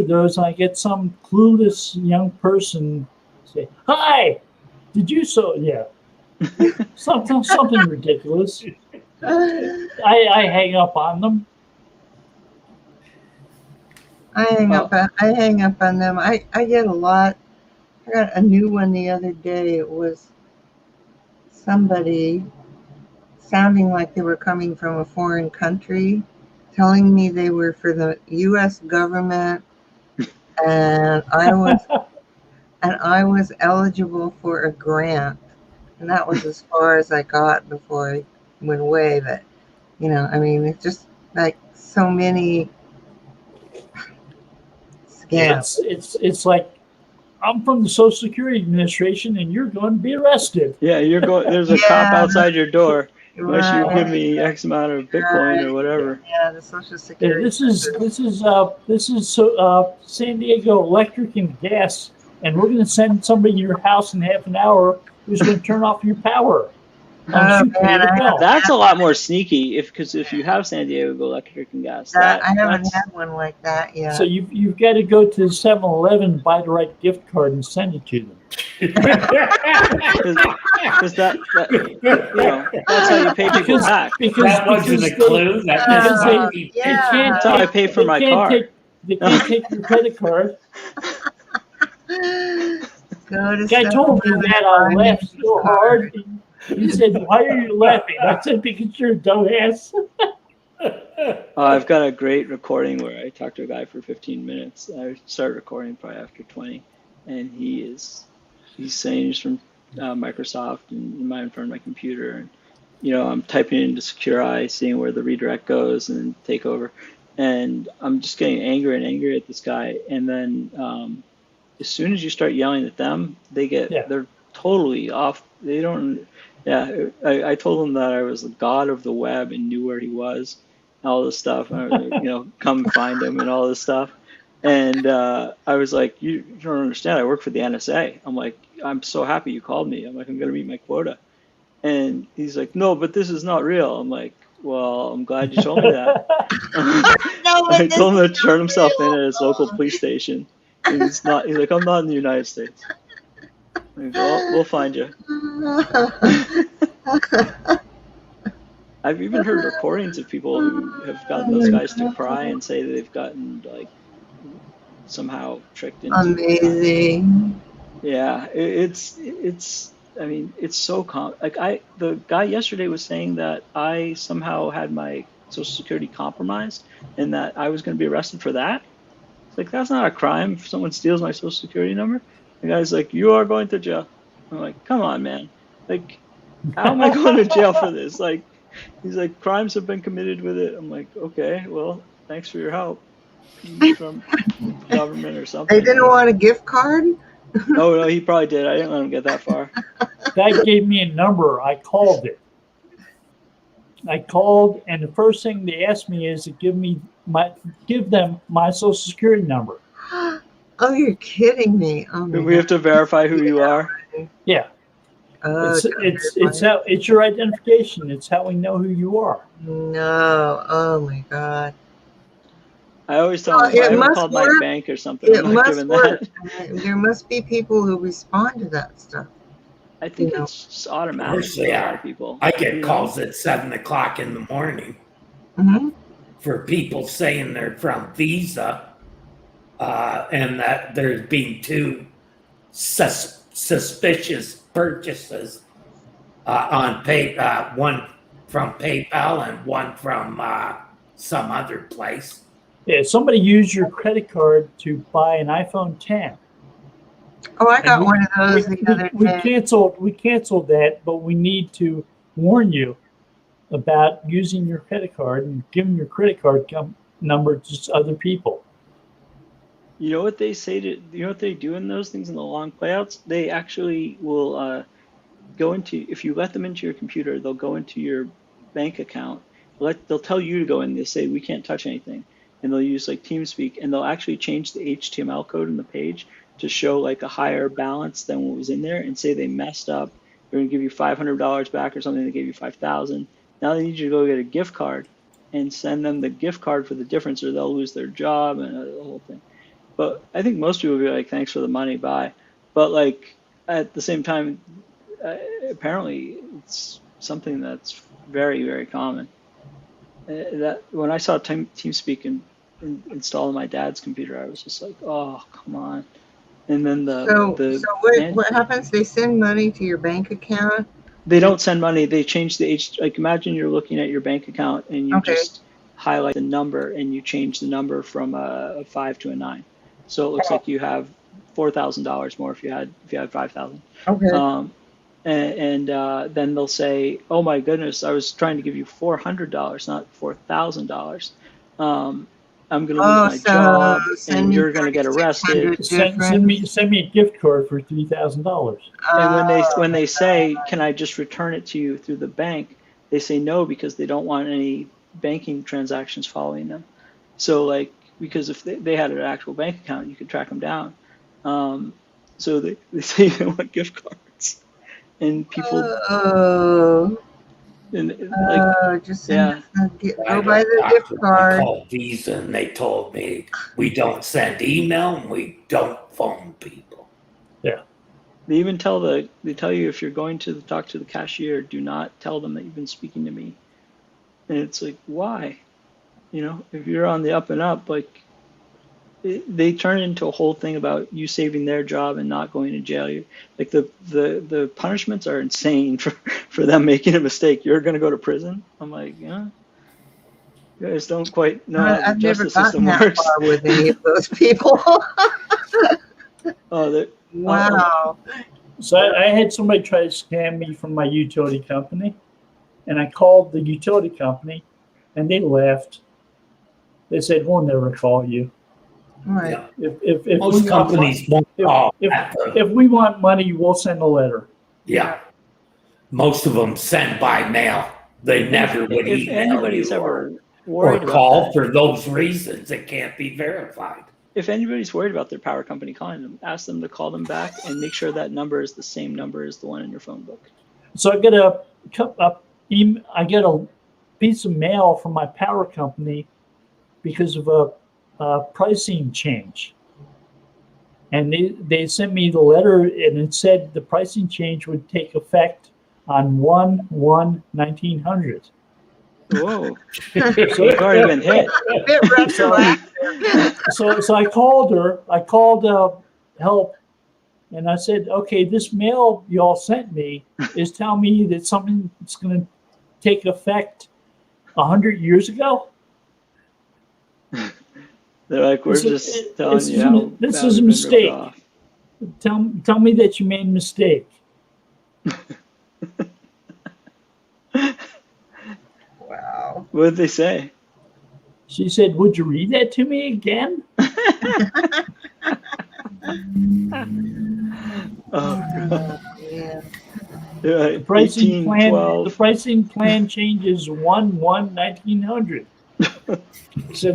those, and I get some clueless young person say, "Hi, did you so?" Yeah, something ridiculous. I hang up on them. I hang up on them. I get a lot. I got a new one the other day. It was somebody sounding like they were coming from a foreign country, telling me they were for the U.S. government, and I was eligible for a grant, and that was as far as I got before I went away. But I mean, it's just like so many scams. It's like, I'm from the Social Security Administration, and you're going to be arrested. Yeah, you're going. There's a cop outside your door. Unless you Right. give me X amount of Bitcoin or whatever. Yeah, the Social Yeah, Security. this is San Diego Electric and Gas, and we're going to send somebody to your house in half an hour who's going to turn off your power. Oh, You pay man, the bill. That's a lot more sneaky because if you have San Diego Electric and Gas, I haven't that's had one like that yet. So you've got to go to 7-Eleven, buy the right gift card, and send it to them. because that's how you pay people back. That wasn't a clue. That just Uh, might be- yeah. That's how I pay for my car. They can't take your credit card. Go to Guy told me 7-Eleven, that I buy laughed me so a hard. card. He said, "Why are you laughing?" I said, "Because you're a dumbass." I've got a great recording where I talked to a guy for 15 minutes. I started recording probably after 20, and he's saying he's from Microsoft and in front of my computer, and I'm typing into Secure Eye, seeing where the redirect goes and take over, and I'm just getting angry and angry at this guy, and then as soon as you start yelling at them, they're totally off. They don't. Yeah, I told him that I was the god of the web and knew where he was, all this stuff. And I was like, come find him and all this stuff. And I was like, you don't understand. I work for the NSA. I'm like, I'm so happy you called me. I'm like, I'm gonna meet my quota. And he's like, no, but this is not real. I'm like, well, I'm glad you told me that. I told him to turn himself in at his local police station. And he's like, I'm not in the United States. Like, well, we'll find you. I've even heard recordings of people who have gotten those guys to cry and say that they've gotten like somehow tricked into. Amazing. Yeah, it's. I mean, it's so the guy yesterday was saying that I somehow had my Social Security compromised and that I was going to be arrested for that. It's like, that's not a crime if someone steals my Social Security number. The guy's like, you are going to jail. I'm like, come on, man. Like, how am I going to jail for this? Like, he's like, crimes have been committed with it. I'm like, okay, well, thanks for your help from government or something. They didn't want a gift card? Oh no, he probably did. I didn't let him get that far. Guy gave me a number. I called it. I called, and the first thing they asked me is to give them my social security number. Oh, you're kidding me. Oh my We have God. to verify who you are. Yeah, Oh, it's your identification. It's how we know who you are. no. Oh my God. I always tell Well, them if I it ever must called my work. bank or something, It I'm not must giving work. that. There must be people who respond to that stuff. I think You know. it's just Of automatic course for they a lot are. of people. I get you know? calls at 7 o'clock in the morning Hmm. for people saying they're from Visa, and that there's been two suspicious purchases on one from PayPal and one from some other place. Yeah, somebody used your credit card to buy an iPhone 10. Oh, I And got one of those the other day. we canceled that, but we need to warn you about using your credit card and giving your credit card number to other people. You know what they say to, you know what they do in those things in the long playouts? They actually will go into, if you let them into your computer, they'll go into your bank account. They'll tell you to go in. They say we can't touch anything, and they'll use like TeamSpeak, and they'll actually change the HTML code in the page to show like a higher balance than what was in there, and say they messed up. They're going to give you $500 back or something. They gave you 5,000. Now they need you to go get a gift card and send them the gift card for the difference, or they'll lose their job and the whole thing. But I think most people will be like, thanks for the money, bye. But like at the same time, apparently it's something that's very, very common. That when I saw TeamSpeak installed on my dad's computer, I was just like, oh, come on. And then So what happens? They send money to your bank account? They don't send money. They change the like imagine you're looking at your bank account and you just highlight the number and you change the number from a 5 to a 9. So it looks like you have $4,000 more if you had 5,000. Okay. And then they'll say, "Oh my goodness, I was trying to give you $400, not $4,000. I'm going to lose my job, and you're going to get arrested." Send me a gift card for $3,000. And when they say, "Can I just return it to you through the bank?" they say no because they don't want any banking transactions following them. So like because if they had an actual bank account, you could track them down. So they say they want gift cards. And people, just send go buy the gift card. I called Visa and they told me we don't send email and we don't phone people. Yeah. They even tell you if you're going to talk to the cashier, do not tell them that you've been speaking to me. And it's like, why? If you're on the up and up, like they turn it into a whole thing about you saving their job and not going to jail. Like the punishments are insane for them making a mistake. You're going to go to prison. I'm like, yeah, you guys don't quite know how the justice system works. Far with any of those people. Wow. So I had somebody try to scam me from my utility company, and I called the utility company, and they laughed. They said, "We'll never call you." Right. If most companies won't call. If we want money, we'll send a letter. Yeah. Most of them send by mail. They never would if email anybody's you ever worried or call about for those reasons. It can't be verified. If anybody's worried about their power company calling them, ask them to call them back and make sure that number is the same number as the one in your phone book. So I get I get a piece of mail from my power company because of a pricing change, and they sent me the letter, and it said the pricing change would take effect on 1/1/1900. Whoa! So you've already been hit. So I called help, and I said, okay, this mail y'all sent me is telling me that something's going to take effect 100 years ago. They're like, we're just telling you how this is a mistake. Tell me that you made a mistake. Wow. What did they say? She said, would you read that to me again? Oh, Yeah. yeah, The pricing plan. The 1812. pricing plan changes 1/1/1900. So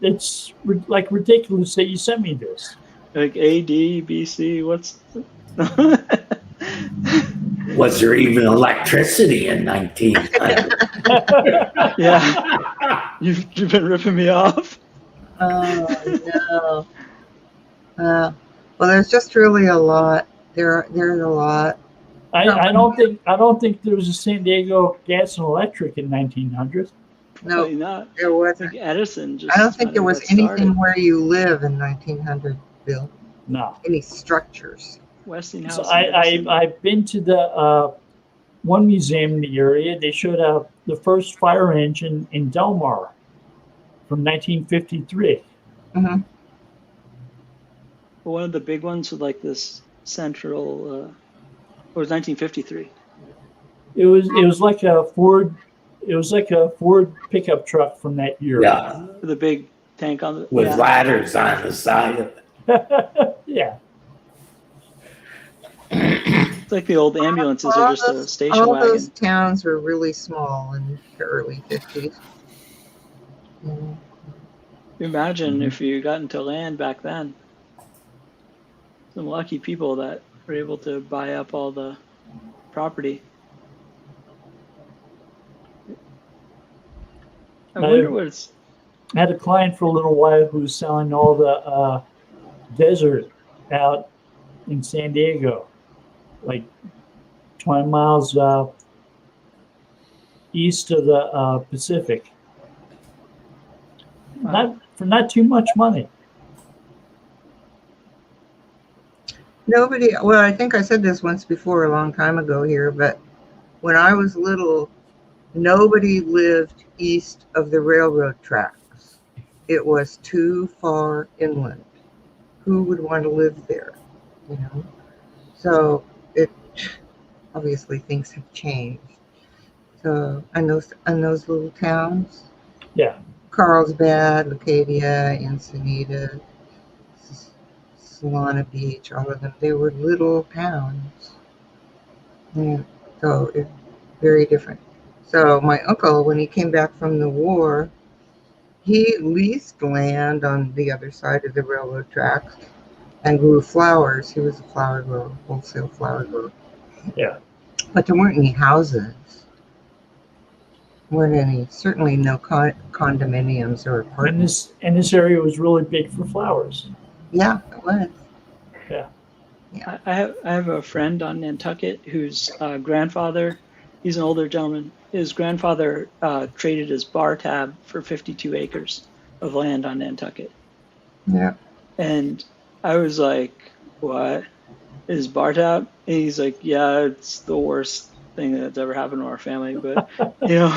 that's like ridiculous that you sent me this. Like AD, BC, what's Was there even electricity in 1900? yeah, you've been ripping me off. Oh no. Well, there's just really a lot. There's a lot. I don't think there was a San Diego Gas and Electric in 1900. No, Probably not. there I wasn't. think Edison just I don't think kind there of was got anything started. where you live in 1900, Bill. No. Any structures. Westinghouse. So and Edison. I've been to the one museum in the area. They showed the first fire engine in Del Mar from 1953. Hmm. One of the big ones with like this central. It was 1953. It was like a Ford. It was like a Ford pickup truck from that year. Yeah, With a big tank on the. with yeah. ladders on the side of it. Yeah. It's like the old ambulances are just a station all wagon. those towns were really small in the early 50s. Mm. Imagine if you got into land back then. Some lucky people that were able to buy up all the property. I wonder what it's. I had a client for a little while who was selling all the desert out in San Diego, like 20 miles east of the Pacific. Not too much money. Well, I think I said this once before a long time ago here, but when I was little, nobody lived east of the railroad tracks. It was too far inland. Who would want to live there? You know? So obviously things have changed. So in those little towns, Yeah. Carlsbad, Leucadia, Ensenada, Solana Beach, all of them, they were little towns. Yeah. So it's very different. So my uncle, when he came back from the war, he leased land on the other side of the railroad tracks and grew flowers. He was a flower grower, wholesale flower grower. Yeah. But there weren't any houses. Weren't any, certainly no condominiums or apartments. And this area was really big for flowers. Yeah, it was. I have a friend on Nantucket whose grandfather, he's an older gentleman. His grandfather traded his bar tab for 52 acres of land on Nantucket. Yeah. And I was like, what? His bar tab? And he's like, yeah, it's the worst thing that's ever happened to our family. But, you know,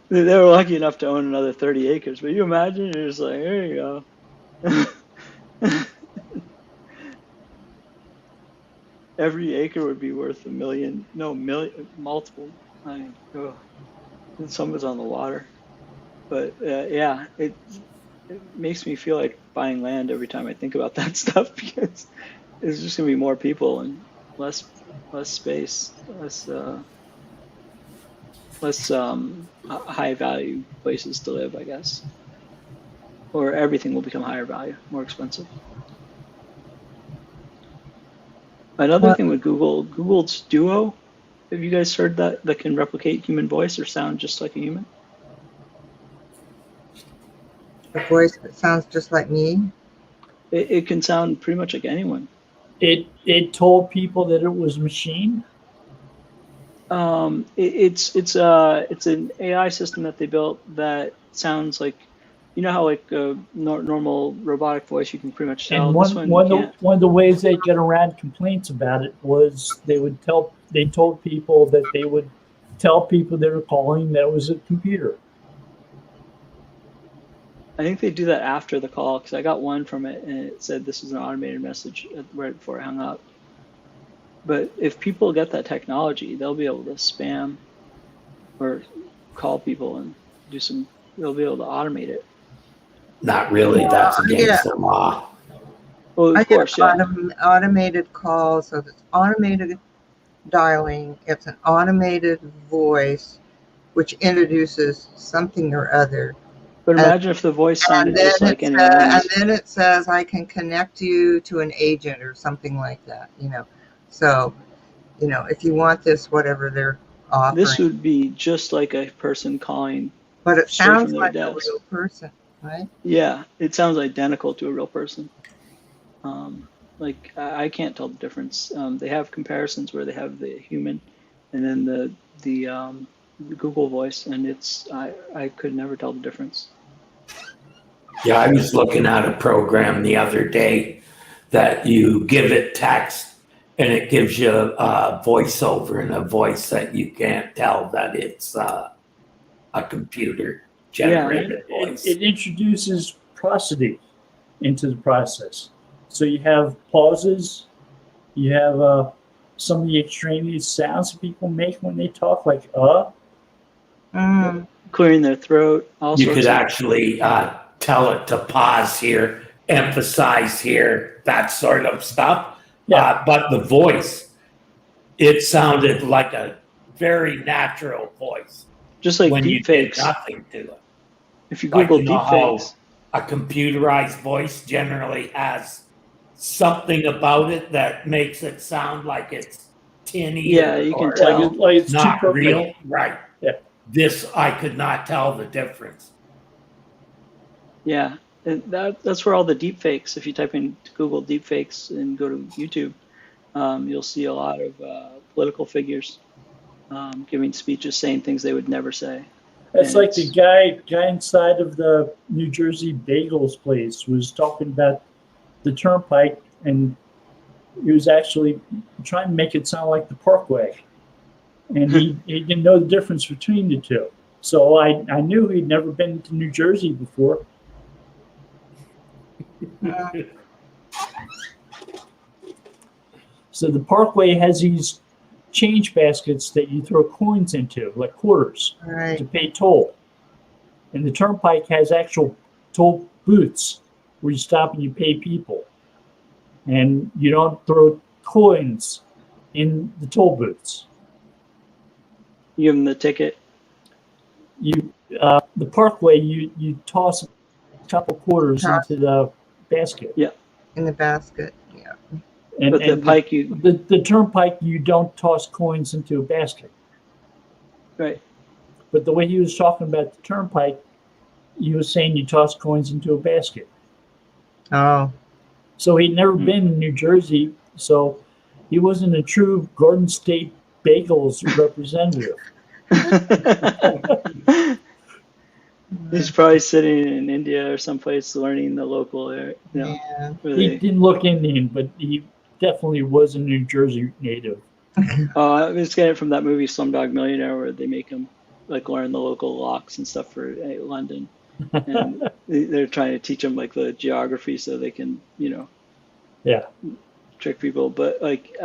they were lucky enough to own another 30 acres. But you imagine, you're just like, there you go. Every acre would be worth multiple. I mean, and some was on the water. But yeah, it makes me feel like buying land every time I think about that stuff, because there's just gonna be more people and less space, less high value places to live, I guess. Or everything will become higher value, more expensive. Another thing with Google's Duo, have you guys heard that can replicate human voice or sound just like a human? A voice that sounds just like me. It can sound pretty much like anyone. It told people that it was a machine. It's an AI system that they built that sounds like, you know how like a normal robotic voice you can pretty much tell. And one of the ways they get around complaints about it was they told people that they would tell people they were calling that it was a computer. I think they do that after the call, because I got one from it and it said this is an automated message right before I hung up. But if people get that technology, they'll be able to spam or call people and they'll be able to automate it. Not really. That's against the law. Well, I of get course, yeah. automated calls, so it's automated dialing. It's an automated voice which introduces something or other. But And, imagine if the voice and sounded then just like anyone else. it says I can connect you to an agent or something like that, So, if you want this, whatever they're This offering. would be just like a person calling But it straight from sounds their like a desk. real person, right? Yeah, it sounds identical to a real person. Like I can't tell the difference. They have comparisons where they have the human, and then the Google voice, and I could never tell the difference. Yeah, I was looking at a program the other day that you give it text and it gives you a voiceover in a voice that you can't tell that it's a computer generated voice. It introduces prosody into the process. So you have pauses, you have some of the extraneous sounds people make when they talk, like Mm. Clearing their throat, all You sorts could of. actually tell it to pause here, emphasize here, that sort of stuff. Yeah. But the voice, it sounded like a very natural voice Just like when you did deepfakes. nothing to it. If you Like, Google you know deepfakes, how a computerized voice generally has something about it that makes it sound like it's tinny yeah, you can or tell. like it's too not perfect. real. Right. Yeah. This, I could not tell the difference. Yeah, and that's where all the deepfakes. If you type in Google deepfakes and go to YouTube, you'll see a lot of political figures giving speeches saying things they would never say. That's And like the guy inside of the New Jersey Bagels place was talking about the turnpike, and he was actually trying to make it sound like the Parkway, and he didn't know the difference between the two. So I knew he'd never been to New Jersey before. So the Parkway has these change baskets that you throw coins into, like quarters, Right. to pay toll. And the turnpike has actual toll booths where you stop and you pay people. And you don't throw coins in the toll booths. you give them the ticket. The Parkway, you toss a couple quarters into the basket. Yeah. In the basket. Yeah. And, But the and pike, the turnpike, you don't toss coins into a basket. right? But the way he was talking about the turnpike, he was saying you toss coins into a basket. Oh. So he'd never been in New Jersey, so he wasn't a true Garden State Bagels representative. He's probably sitting in India or someplace learning the local area. Yeah. He didn't look Indian, but he definitely was a New Jersey native. I was getting it from that movie Slumdog Millionaire, where they make him like learn the local locks and stuff for London, and they're trying to teach him like the geography so they can, Yeah. trick people. But like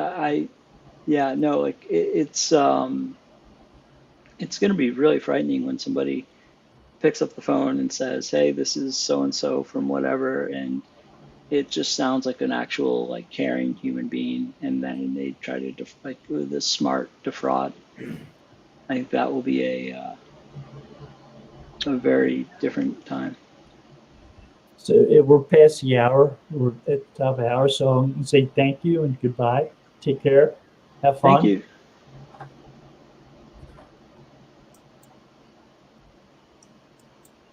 it's going to be really frightening when somebody picks up the phone and says, "Hey, this is so and so from whatever," and it just sounds like an actual like caring human being, and then they try to with this smart defraud. I think that will be a very different time. So we're past the hour. We're at the top of the hour. So I'm going to say thank you and goodbye. Take care. Have fun. Thank you.